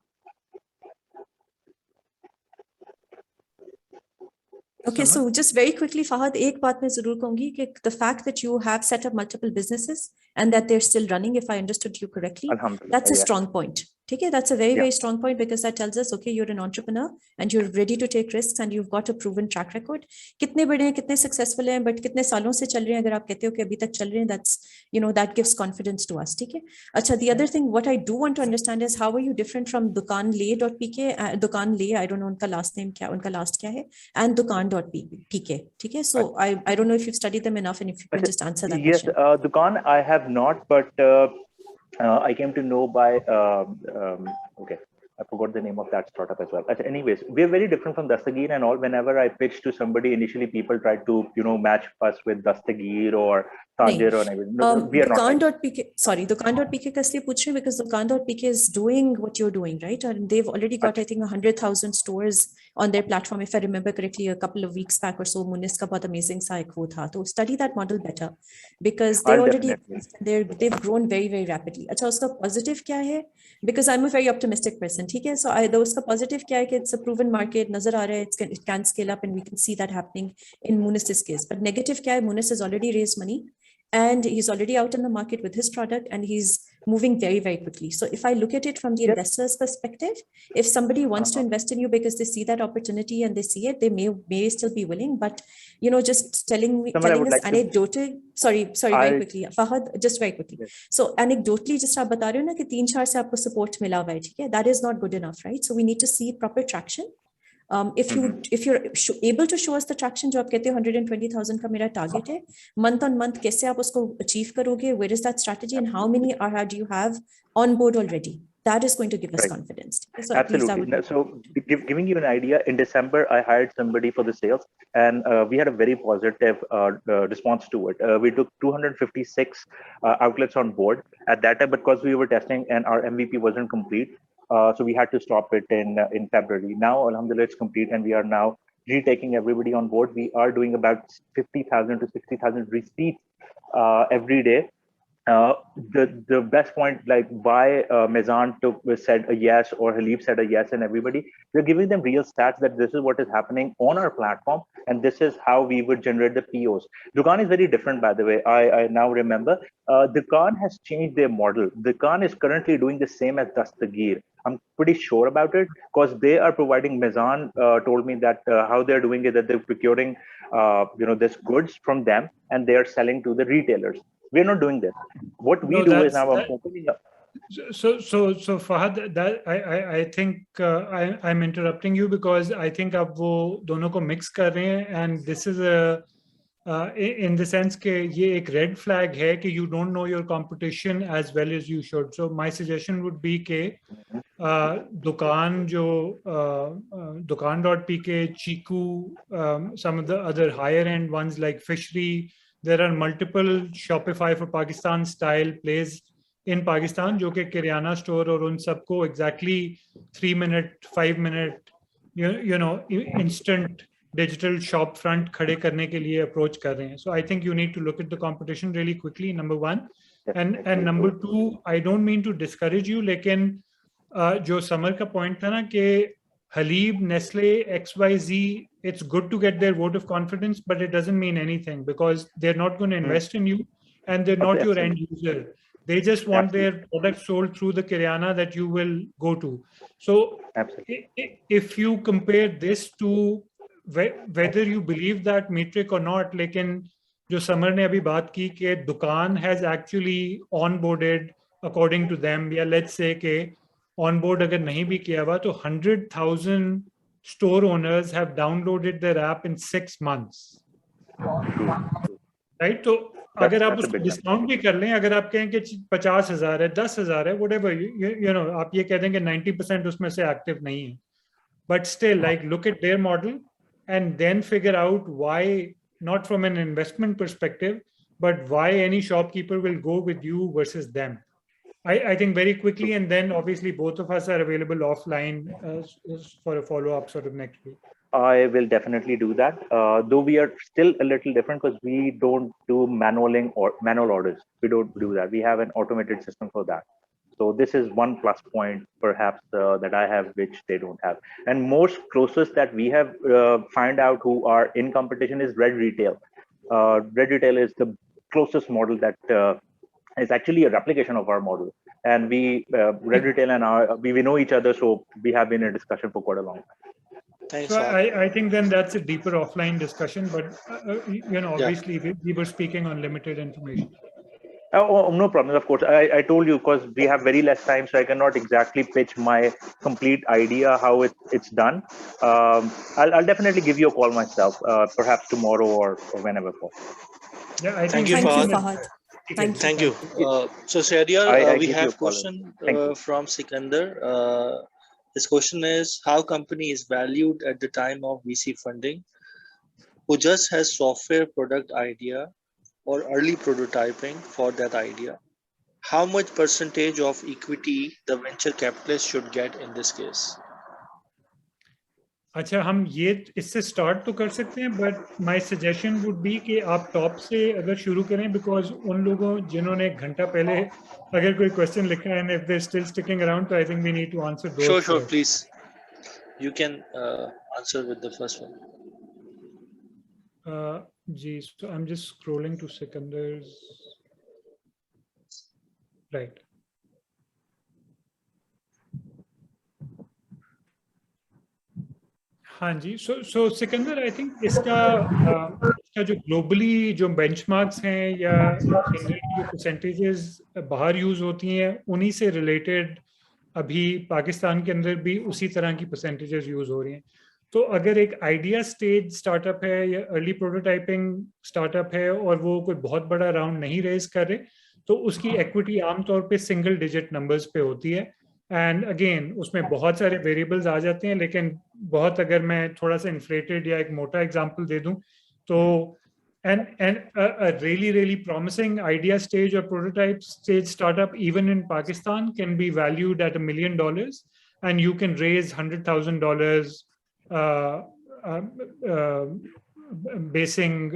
[SPEAKER 2] Okay, so just very quickly, Fahad, एक बात मैं जरूर कहूंगी कि the fact that you have set up multiple businesses and that they're still running, if I understood you correctly, that's a strong point. Okay, that's a very strong point, because that tells us, okay, you're an entrepreneur and you're ready to take risks and you've got a proven track record. कितने बड़े हैं, कितने successful हैं, but कितने सालों से चल रहे हैं, अगर आप कहते हो कि अभी तक चल रहे हैं, that's, that gives confidence to us. ठीक है? अच्छा, the other thing, what I do want to understand is, how are you different from dukanle.pk, dukanle, I don't know उनका last name क्या, उनका last क्या है, and dukan.pk. ठीक है? So I don't know if you've studied them enough, and if you can just answer that question.
[SPEAKER 8] Yes, Dukan I have not, but I came to know by, okay, I forgot the name of that startup as well. Anyways, we're very different from Dastagir and all. Whenever I pitch to somebody, initially people try to, match us with Dastagir or Tajir or anything. No, we are
[SPEAKER 2] Dukan.pk, sorry, Dukan.pk का इसलिए पूछ रही हूँ because Dukan.pk is doing what you're doing, right? And they've already got, I think, 100,000 stores on their platform. If I remember correctly, a couple of weeks back or so, Munis का बहुत amazing सा एक वो था. So study that model better, because they already exist. They've grown very, very rapidly. अच्छा, उसका positive क्या है? Because I'm a very optimistic person. ठीक है? So उसका positive क्या है कि it's a proven market, नजर आ रहा है, it can scale up, and we can see that happening in Munis's case. But negative क्या है? Munis has already raised money, and he's already out in the market with his product, and he's moving very, very quickly. So if I look at it from the investor's perspective, if somebody wants to invest in you because they see that opportunity and they see it, they may still be willing. But just telling us anecdotal, sorry, very quickly, Fahad, just very quickly. So anecdotally, just आप बता रहे हो ना कि 3-4 से आपको support मिला हुआ है, ठीक है? That is not good enough, right? So we need to see proper traction. If you're able to show us the traction, जो आप कहते हो 120,000 का मेरा target है, month on month कैसे आप उसको achieve करोगे? Where is that strategy, and how many do you have on board already? That is going to give us confidence. So
[SPEAKER 8] absolutely. So giving you an idea, in December, I hired somebody for the sales, and we had a very positive response to it. We took 256 outlets on board at that time, because we were testing and our MVP wasn't complete. So we had to stop it in February. Now, alhamdulillah, it's complete, and we are now retaking everybody on board. We are doing about 50,000 to 60,000 receipts every day. The best point, like why Mezan said a yes, or Halib said a yes, and everybody, we're giving them real stats that this is what is happening on our platform, and this is how we would generate the POs. Dukan is very different, by the way. I now remember. Dukan has changed their model. Dukan is currently doing the same as Dastagir. I'm pretty sure about it, because they are providing, Mezan told me that how they're doing it, that they're procuring this goods from them, and they're selling to the retailers. We're not doing this. What we do is now I'm opening up.
[SPEAKER 5] So Fahad, that I think I'm interrupting you, because I think आप वो दोनों को mix कर रहे हैं, and this is a in the sense कि ये एक red flag है कि you don't know your competition as well as you should. So my suggestion would be कि दुकान जो dukan.pk, Chiku, some of the other higher end ones like Fishery, there are multiple Shopify for Pakistan style plays in Pakistan जो कि किराना store और उन सबको exactly 3 minute, 5 minute, instant digital shop front खड़े करने के लिए approach कर रहे हैं. So I think you need to look at the competition really quickly, number one. And number two, I don't mean to discourage you, लेकिन जो summer का पॉइंट था ना कि Halib, Nestle, XYZ, it's good to get their vote of confidence, but it doesn't mean anything because they're not going to invest in you and they're not your end user. They just want their product sold through the Kiryana that you will go to. So if you compare this to whether you believe that metric or not, लेकिन जो summer ने अभी बात की कि दुकान has actually onboarded according to them, या let's say कि onboard अगर नहीं भी किया हुआ तो 100,000 store owners have downloaded their app in 6 months. Right? तो अगर आप उसको डिस्काउंट भी कर लें, अगर आप कहें कि 50,000 है, 10,000 है, whatever, you know, आप ये कह दें कि 90% उसमें से एक्टिव नहीं है. But still, like, look at their model and then figure out why, not from an investment perspective, but why any shopkeeper will go with you versus them. I think very quickly, and then obviously both of us are available offline for a follow-up sort of next week.
[SPEAKER 8] I will definitely do that. Though we are still a little different because we don't do manual orders. We don't do that. We have an automated system for that. So this is one plus point perhaps that I have, which they don't have. And most closest that we have find out who are in competition is Red Retail. Red Retail is the closest model that is actually a replication of our model. And we, Red Retail and we know each other, so we have been in a discussion for quite a long time.
[SPEAKER 5] Thanks, so I think then that's a deeper offline discussion, but you know, obviously we were speaking on limited information.
[SPEAKER 8] Oh, no problem. Of course, I told you because we have very less time, so I cannot exactly pitch my complete idea how it's done. I'll definitely give you a call myself, perhaps tomorrow or whenever possible.
[SPEAKER 5] Yeah, I think.
[SPEAKER 2] Thank you, Fahad.
[SPEAKER 9] Thank you. So Shehryar, we have a question from Sikandar. His question is, how company is valued at the time of VC funding, who just has software product idea or early prototyping for that idea? How much percentage of equity the venture capitalist should get in this case?
[SPEAKER 5] अच्छा, हम ये इससे start तो कर सकते हैं, but my suggestion would be कि आप टॉप से अगर शुरू करें, बिकॉज उन लोगों जिन्होंने एक घंटा पहले अगर कोई क्वेश्चन लिखा है and if they still sticking around, तो I think we need to answer those.
[SPEAKER 9] Sure, please. You can answer with the first one.
[SPEAKER 5] जी, so I'm just scrolling to Sikandar's. Right. हाँ जी, so सिकंदर, आई थिंक इसका जो globally जो benchmarks हैं या generally जो परसेंटेजेस बाहर यूज होती हैं, उन्हीं से रिलेटेड अभी पाकिस्तान के अंदर भी उसी तरह की परसेंटेजेस यूज हो रही हैं. तो अगर एक आइडिया स्टेज स्टार्टअप है या अर्ली प्रोटोटाइपिंग स्टार्टअप है और वो कोई बहुत बड़ा राउंड नहीं रेज कर रहे, तो उसकी एक्विटी आमतौर पे सिंगल डिजिट नंबर्स पे होती है. एंड अगेन उसमें बहुत सारे वेरिएबल्स आ जाते हैं, लेकिन बहुत अगर मैं थोड़ा सा इन्फ्लेटेड या एक मोटा एग्जांपल दे दूं तो a really promising idea stage or prototype stage startup even in Pakistan can be valued at $1 million, and you can raise $100,000 basing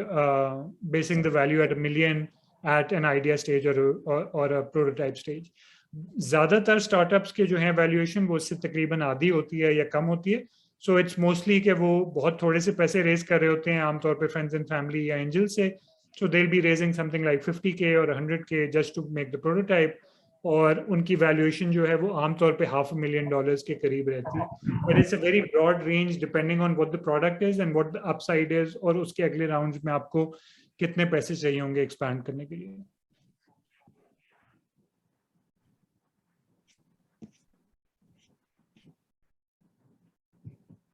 [SPEAKER 5] the value at $1 million at an idea stage or a prototype stage. ज़्यादातर startups के जो हैं valuation वो उससे तकरीबन आधी होती है या कम होती है. सो इट्स मोस्टली कि वो बहुत थोड़े से पैसे रेज कर रहे होते हैं, आमतौर पे फ्रेंड्स एंड फैमिली या एंजल से. So they will be raising something like 50K और 100K just to make the prototype, और उनकी वैल्यूएशन जो है वो आमतौर पे $500,000 के करीब रहती है. But it's a very broad range depending on what the product is and what the upside is, और उसके अगले राउंड्स में आपको कितने पैसे चाहिए होंगे एक्सपैंड करने के लिए.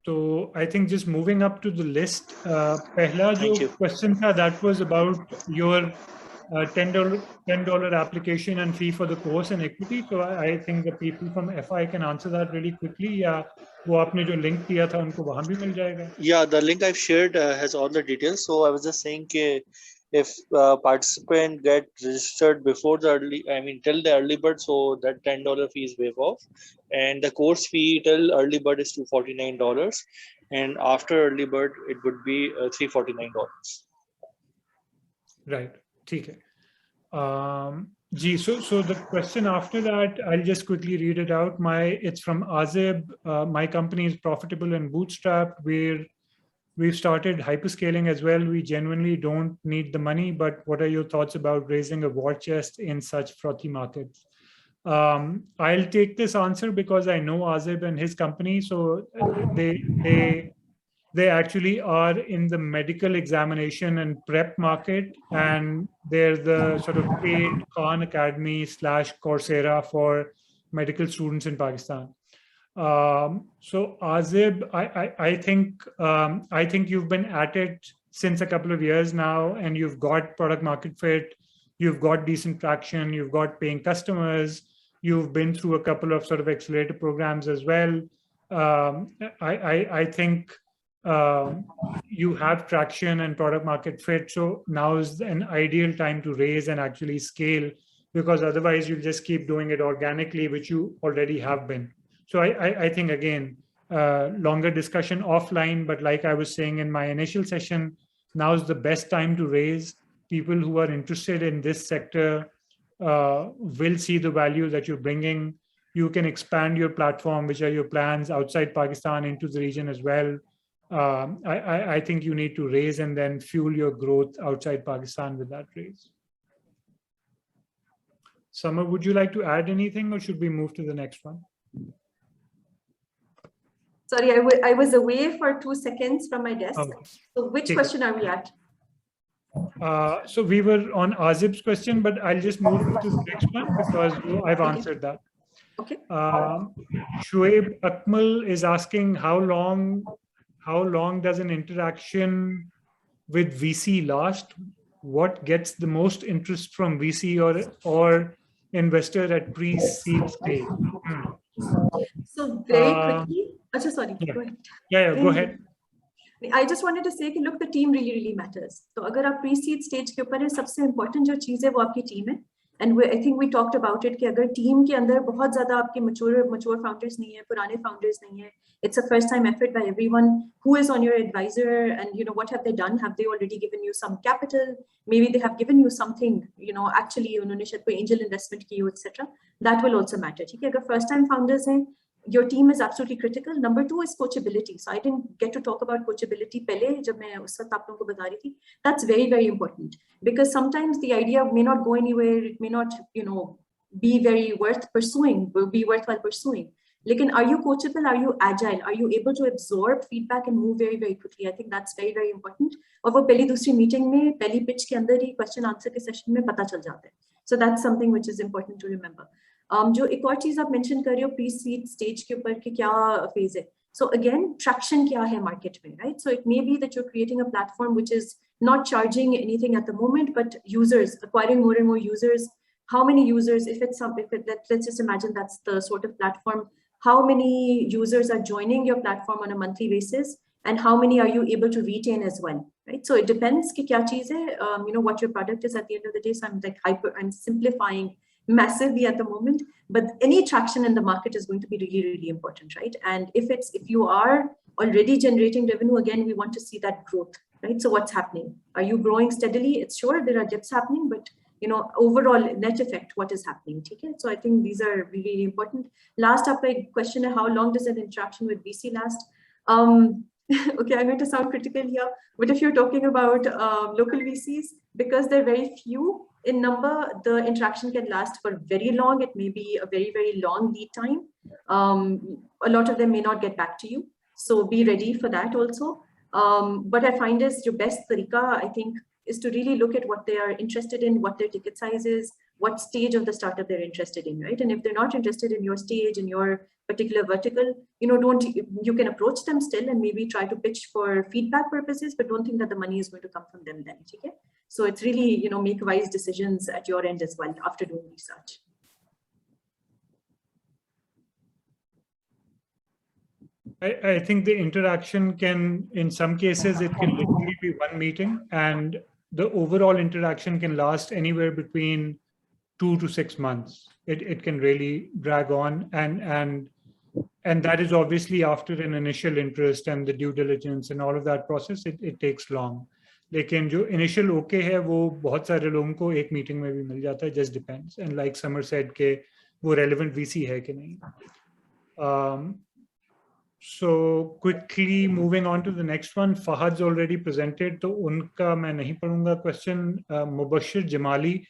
[SPEAKER 5] तो I think just moving up to the list, पहला जो क्वेश्चन था that was about your $10 application and fee for the course and equity. So I think the people from FI can answer that really quickly. या वो आपने जो link दिया था उनको वहाँ भी मिल जाएगा?
[SPEAKER 9] Yeah, the link I've shared has all the details. So I was just saying कि if participant get registered before the till the early bird, so that $10 fee is waived off, and the course fee till early bird is $249, and after early bird it would be $349.
[SPEAKER 5] Right. ठीक है. So the question after that, I'll just quickly read it out. It's from Azib. My company is profitable and bootstrapped. We've started hyperscaling as well. We genuinely don't need the money, but what are your thoughts about raising a war chest in such frothy markets? I'll take this answer because I know Azib and his company. So they actually are in the medical examination and prep market, and they're the sort of paid Khan Academy / Coursera for medical students in Pakistan. So Azib, I think you've been at it since a couple of years now, and you've got product market fit, you've got decent traction, you've got paying customers, you've been through a couple of sort of accelerator programs as well. I think you have traction and product market fit. So now is an ideal time to raise and actually scale, because otherwise you'll just keep doing it organically, which you already have been. So I think, again, longer discussion offline, but like I was saying in my initial session, now is the best time to raise. People who are interested in this sector will see the value that you're bringing. You can expand your platform, which are your plans outside Pakistan, into the region as well. I think you need to raise and then fuel your growth outside Pakistan with that raise. Samar, would you like to add anything, or should we move to the next one?
[SPEAKER 2] Sorry, I was away for 2 seconds from my desk. Okay. So which question are we at?
[SPEAKER 5] So we were on Azib's question, but I'll just move to the next one because I've answered that.
[SPEAKER 2] Okay.
[SPEAKER 5] Shoaib Akmal is asking how long does an interaction with VC last? What gets the most interest from VC or investor at pre-seed stage?
[SPEAKER 2] So very quickly, sorry,
[SPEAKER 5] yeah.
[SPEAKER 2] Go ahead.
[SPEAKER 5] Yeah, go ahead.
[SPEAKER 2] I just wanted to say, look, the team really matters. So अगर आप pre-seed stage के ऊपर है, सबसे important जो चीज़ है वो आपकी team है. And I think we talked about it कि अगर team के अंदर बहुत ज़्यादा आपके mature founders नहीं है, पुराने founders नहीं है, it's a first time effort by everyone. Who is on your advisor, and what have they done? Have they already given you some capital? Maybe they have given you something. Actually उन्होंने शायद कोई angel investment की हो, etc. That will also matter. ठीक है, अगर first time founders हैं, your team is absolutely critical. Number 2 is coachability. So I didn't get to talk about coachability pehle, jab main us waqt aap logon ko bata rahi thi. That's very important, because sometimes the idea may not go anywhere. It may not, be very worthwhile pursuing. Lekin are you coachable? Are you agile? Are you able to absorb feedback and move very quickly? I think that's very important. और वो पहली दूसरी meeting में, पहली pitch के अंदर ही question answer के session में पता चल जाता है. So that's something which is important to remember. जो एक और चीज आप मेंशन कर रहे हो pre-seed stage के ऊपर कि क्या phase है. So again, traction क्या है market में, right? So it may be that you're creating a platform which is not charging anything at the moment, but users, acquiring more and more users. How many users? Let's just imagine that's the sort of platform. How many users are joining your platform on a monthly basis, and how many are you able to retain as well, right? So it depends कि क्या चीज है, what your product is at the end of the day. So I'm simplifying massively at the moment, but any traction in the market is going to be really important, right? And if you are already generating revenue, again, we want to see that growth, right? So what's happening? Are you growing steadily? It's sure there are dips happening, but overall net effect, what is happening? Okay? So I think these are really important. Last up, a question: how long does an interaction with VC last? Okay, I'm going to sound critical here, but if you're talking about local VCs, because they're very few in number, the interaction can last for very long. It may be a very long lead time. A lot of them may not get back to you, so be ready for that also. What I find is your best tariqa, I think, is to really look at what they are interested in, what their ticket size is, what stage of the startup they're interested in, right? And if they're not interested in your stage, in your particular vertical, you can approach them still and maybe try to pitch for feedback purposes, but don't think that the money is going to come from them then, okay? So it's really, make wise decisions at your end as well after doing research.
[SPEAKER 5] I think the interaction can, in some cases, it can literally be one meeting, and the overall interaction can last anywhere between 2 to 6 months. It can really drag on, and that is obviously after an initial interest and the due diligence and all of that process. It takes long. लेकिन जो initial okay है वो बहुत सारे लोगों को एक meeting में भी मिल जाता है, just depends, and like summer said के वो रेलेवेंट वीसी है कि नहीं. So quickly moving on to the next one, Fahad's already presented, तो उनका मैं नहीं पढ़ूंगा question. Mubashir Jamali,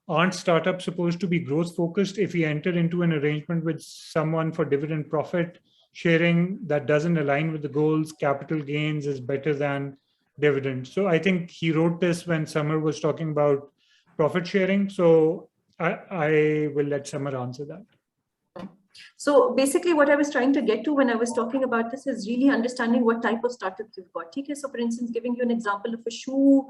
[SPEAKER 5] aren't startups supposed to be growth focused? If we enter into an arrangement with someone for dividend profit sharing that doesn't align with the goals, capital gains is better than dividends. So I think he wrote this when Samar was talking about profit sharing. So I will let Samar answer that.
[SPEAKER 2] So basically what I was trying to get to when I was talking about this is really understanding what type of startup you've got. Okay, so for instance, giving you an example of a shoe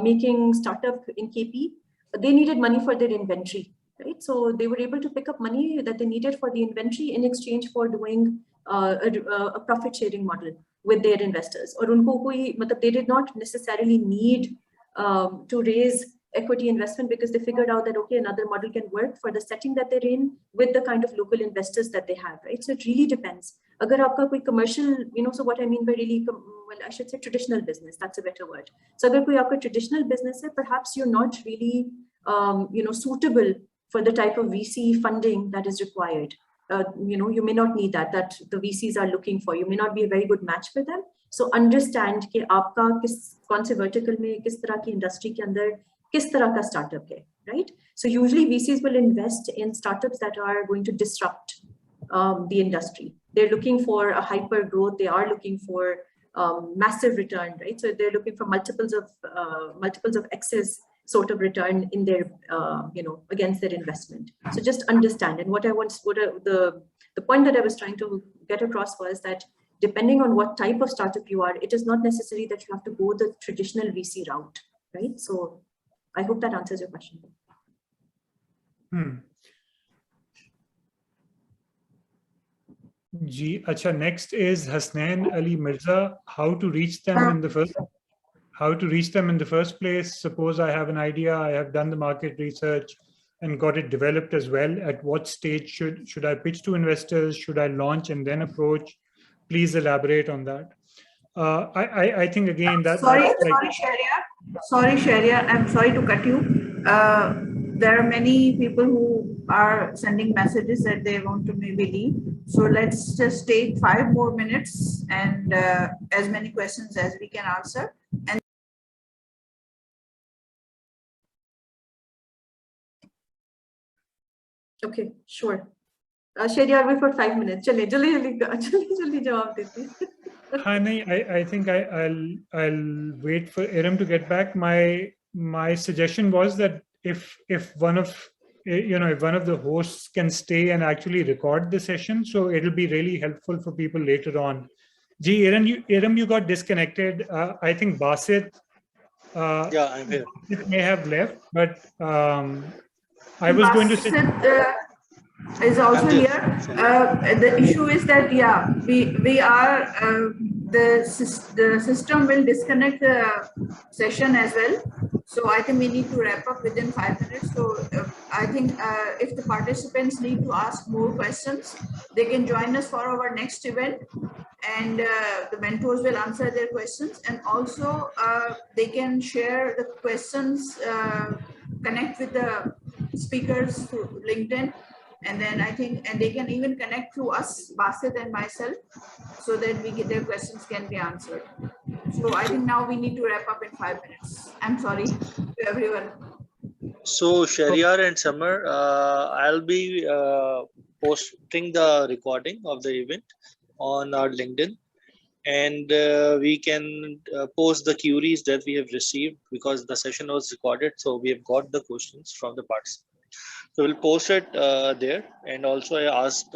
[SPEAKER 2] making startup in KP, they needed money for their inventory, right? So they were able to pick up money that they needed for the inventory in exchange for doing a profit sharing model with their investors. Or unko koi, they did not necessarily need to raise equity investment because they figured out that, okay, another model can work for the setting that they're in with the kind of local investors that they have, right? So it really depends. Agar aapka koi commercial, so what I mean by really, well, I should say traditional business, that's a better word. So agar koi aapka traditional business hai, perhaps you're not really, suitable for the type of VC funding that is required. You may not need that the VCs are looking for. You may not be a very good match for them. So understand कि आपका कौन से vertical में किस तरह की industry के अंदर किस तरह का startup है, right? So usually VCs will invest in startups that are going to disrupt the industry. They're looking for a hyper growth. They are looking for massive return, right? So they're looking for multiples of X's sort of return in their, against their investment. So just understand. And the point that I was trying to get across was that depending on what type of startup you are, it is not necessary that you have to go the traditional VC route, right? So I hope that answers your question.
[SPEAKER 5] Acha, next is Hasnain Ali Mirza. How to reach them in the first place? Suppose I have an idea, I have done the market research and got it developed as well. At what stage should I pitch to investors? Should I launch and then approach? Please elaborate on that. I think again that
[SPEAKER 3] sorry Shehryar, I'm sorry to cut you. There are many people who are sending messages that they want to maybe leave. So let's just take 5 more minutes and as many questions as we can answer. And
[SPEAKER 2] okay, sure. Shehryar, wait for 5 minutes. Jaldi jawab dete.
[SPEAKER 5] I think I'll wait for Iram to get back. My suggestion was that if one of the hosts can stay and actually record the session, so it'll be really helpful for people later on. Iram, you got disconnected. I think Basit.
[SPEAKER 9] Yeah, I'm here.
[SPEAKER 5] It may have left, but I was going to say.
[SPEAKER 3] Is also here. The issue is that we are the system will disconnect the session as well. So I think we need to wrap up within 5 minutes. So I think if the participants need to ask more questions, they can join us for our next event, and the mentors will answer their questions, and also they can share the questions, connect with the speakers through LinkedIn. And then I think, and they can even connect through us, Basit and myself, so that their questions can be answered. So I think now we need to wrap up in 5 minutes. I'm sorry to everyone.
[SPEAKER 9] So Shehryar and Samar, I'll be posting the recording of the event on our LinkedIn, and we can post the queries that we have received because the session was recorded. So we have got the questions from the participants. So we'll post it there, and also I asked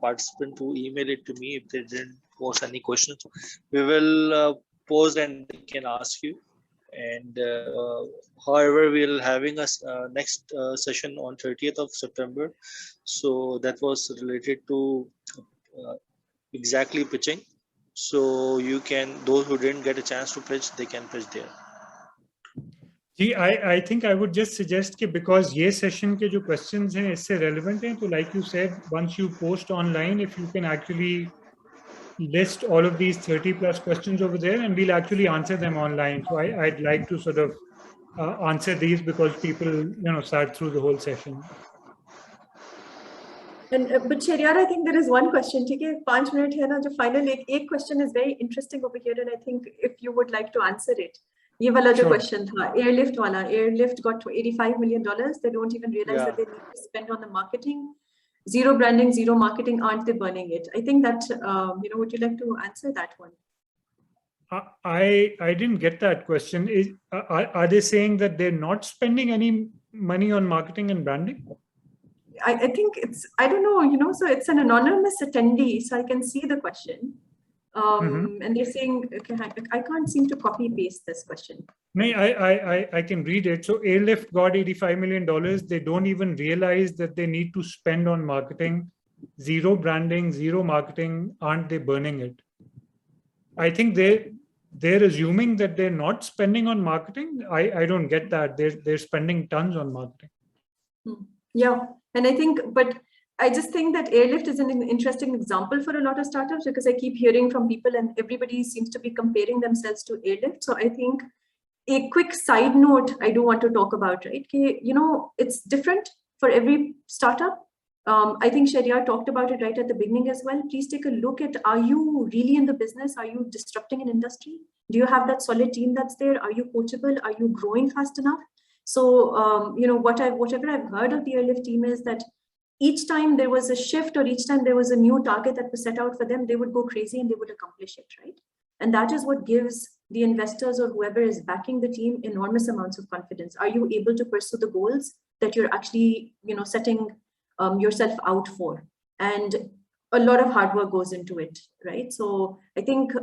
[SPEAKER 9] participant to email it to me if they didn't post any questions. We will post and they can ask you. And however, we'll having a next session on 30th of September. So that was related to exactly pitching. So you can, those who didn't get a chance to pitch, they can pitch there.
[SPEAKER 5] I think I would just suggest that because ये session के जो questions हैं इससे relevant हैं, तो like you said, once you post online, if you can actually list all of these 30 plus questions over there, and we'll actually answer them online. So I'd like to sort of answer these because people, sat through the whole session.
[SPEAKER 2] And but Shehryar, I think there is one question. Okay, 5 minutes hai na, jo final ek question is very interesting over here, and I think if you would like to answer it. Ye wala jo question tha, airlift wala. Airlift got to $85 million. They don't even realize that they need to spend on the marketing. Zero branding, zero marketing. Aren't they burning it? I think that would you like to answer that one?
[SPEAKER 5] I didn't get that question. Are they saying that they're not spending any money on marketing and branding?
[SPEAKER 2] I think it's, I don't know, so it's an anonymous attendee, so I can see the question. And they're saying, okay, I can't seem to copy paste this question.
[SPEAKER 5] No, I can read it. So Airlift got $85 million. They don't even realize that they need to spend on marketing. Zero branding, zero marketing. Aren't they burning it? I think they're assuming that they're not spending on marketing. I don't get that. They're spending tons on marketing.
[SPEAKER 2] Yeah, and I think, but I just think that Airlift is an interesting example for a lot of startups, because I keep hearing from people and everybody seems to be comparing themselves to Airlift. So I think a quick side note I do want to talk about, right? It's different for every startup. I think Shehryar talked about it right at the beginning as well. Please take a look at, are you really in the business? Are you disrupting an industry? Do you have that solid team that's there? Are you coachable? Are you growing fast enough? So, whatever I've heard of the Airlift team is that each time there was a shift or each time there was a new target that was set out for them, they would go crazy and they would accomplish it, right? And that is what gives the investors or whoever is backing the team enormous amounts of confidence. Are you able to pursue the goals that you're actually, setting yourself out for? And a lot of hard work goes into it, right? So I think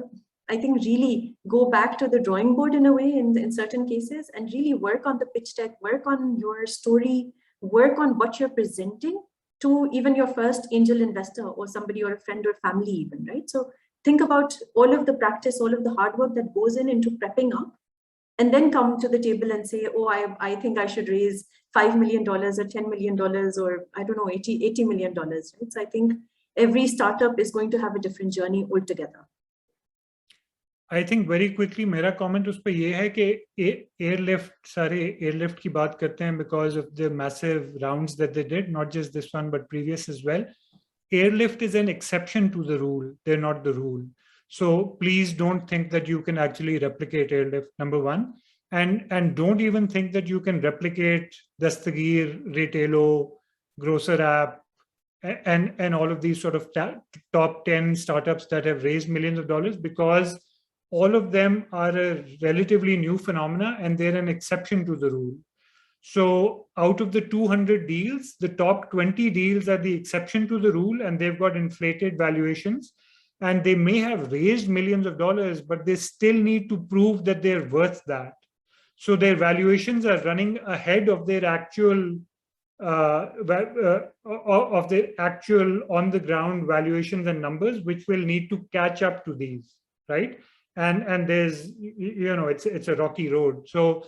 [SPEAKER 2] really go back to the drawing board in a way in certain cases and really work on the pitch deck, work on your story, work on what you're presenting to even your first angel investor or somebody or a friend or family even, right? So think about all of the practice, all of the hard work that goes into prepping up, and then come to the table and say, oh, I think I should raise $5 million or $10 million or I don't know, $80 million, right? So I think every startup is going to have a different journey altogether.
[SPEAKER 5] I think very quickly, मेरा comment उस पे ये है कि सारे airlift की बात करते हैं because of the massive rounds that they did, not just this one but previous as well. Airlift is an exception to the rule; they're not the rule. So please don't think that you can actually replicate Airlift. Number one, and don't even think that you can replicate Dastagir, Retailo, Grocer App, and all of these sort of top 10 startups that have raised millions of dollars, because all of them are a relatively new phenomena and they're an exception to the rule. So out of the 200 deals, the top 20 deals are the exception to the rule, and they've got inflated valuations, and they may have raised millions of dollars, but they still need to prove that they're worth that. So their valuations are running ahead of their actual on the ground valuations and numbers, which will need to catch up to these, right? And there's, it's a rocky road. So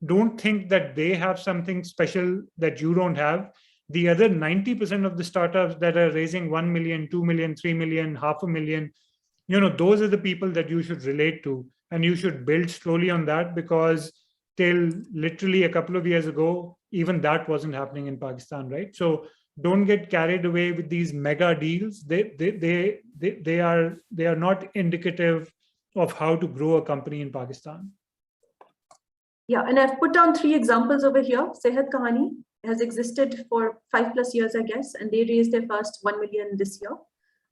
[SPEAKER 5] don't think that they have something special that you don't have. The other 90% of the startups that are raising 1 million, 2 million, 3 million, $500,000, those are the people that you should relate to, and you should build slowly on that, because till literally a couple of years ago, even that wasn't happening in Pakistan, right? So don't get carried away with these mega deals. They are not indicative of how to grow a company in Pakistan.
[SPEAKER 2] Yeah, and I've put down 3 examples over here. Sehat Kahani has existed for 5+ years, I guess, and they raised their first 1 million this year.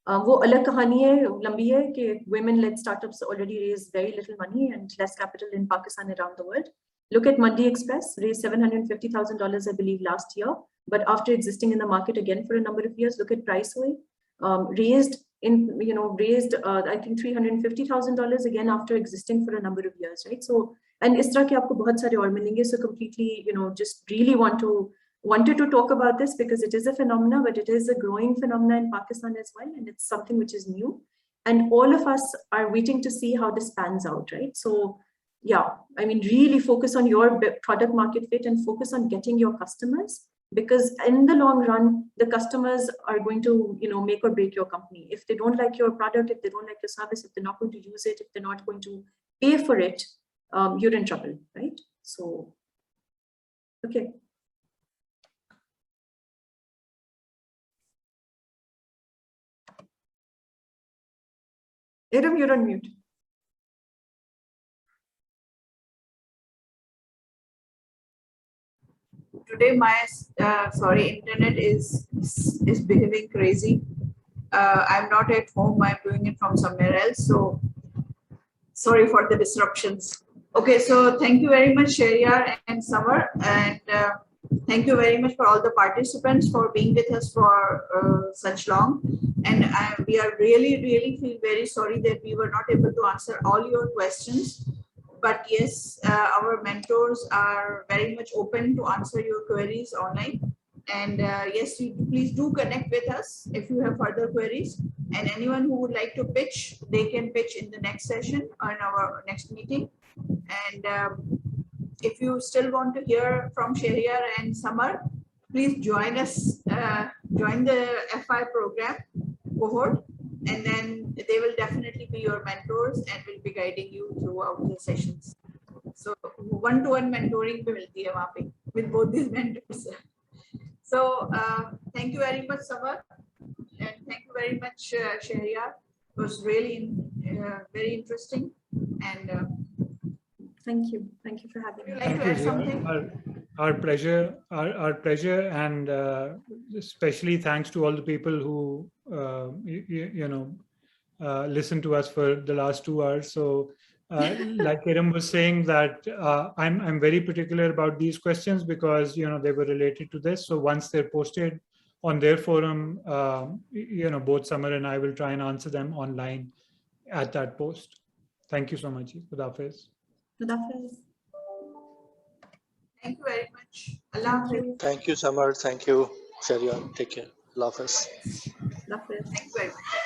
[SPEAKER 2] वो अलग कहानी है, लंबी है कि women-led startups already raise very little money and less capital in Pakistan and around the world. Look at Mandi Express, raised $750,000, I believe, last year, but after existing in the market again for a number of years. Look at Priceway, raised I think $350,000 again after existing for a number of years, right? So, and is tarah ke aapko bahut sare aur milenge. So completely, just really wanted to talk about this because it is a phenomena, but it is a growing phenomena in Pakistan as well, and it's something which is new, and all of us are waiting to see how this pans out, right? So yeah, I mean, really focus on your product market fit and focus on getting your customers
[SPEAKER 10] because in the long run, the customers are going to, make or break your company. If they don't like your product, if they don't like your service, if they're not going to use it, if they're not going to pay for it, you're in trouble, right? So, okay. Adam, you're on mute.
[SPEAKER 3] Today my internet is behaving crazy. I'm not at home, I'm doing it from somewhere else, so sorry for the disruptions. Okay, so thank you very much, Shehryar and Samar, and thank you very much for all the participants for being with us for such long. And we are really feel very sorry that we were not able to answer all your questions. But yes, our mentors are very much open to answer your queries online. And yes, please do connect with us if you have further queries. And anyone who would like to pitch, they can pitch in the next session or in our next meeting. And if you still want to hear from Shehryar and Samar, please join us, join the FI program cohort, and then they will definitely be your mentors and will be guiding you throughout the sessions. So one-to-one mentoring भी मिलती है वहाँ पे with both these mentors. So thank you very much, Samar, and thank you very much, Shehryar. It was really very interesting. And
[SPEAKER 10] thank you for having me.
[SPEAKER 3] Would you like to add something?
[SPEAKER 5] Our pleasure, and especially thanks to all the people who listened to us for the last 2 hours. So like Kiran was saying, that I'm very particular about these questions because they were related to this. So once they're posted on their forum, both Samar and I will try and answer them online at that post. Thank you so much. Khuda Hafiz.
[SPEAKER 10] Khuda Hafiz.
[SPEAKER 3] Thank you very much. Allah Hafiz.
[SPEAKER 9] Thank you, Samar. Thank you, Shehryar. Take care. Allah Hafiz.
[SPEAKER 10] Allah Hafiz.
[SPEAKER 3] Thank you very much.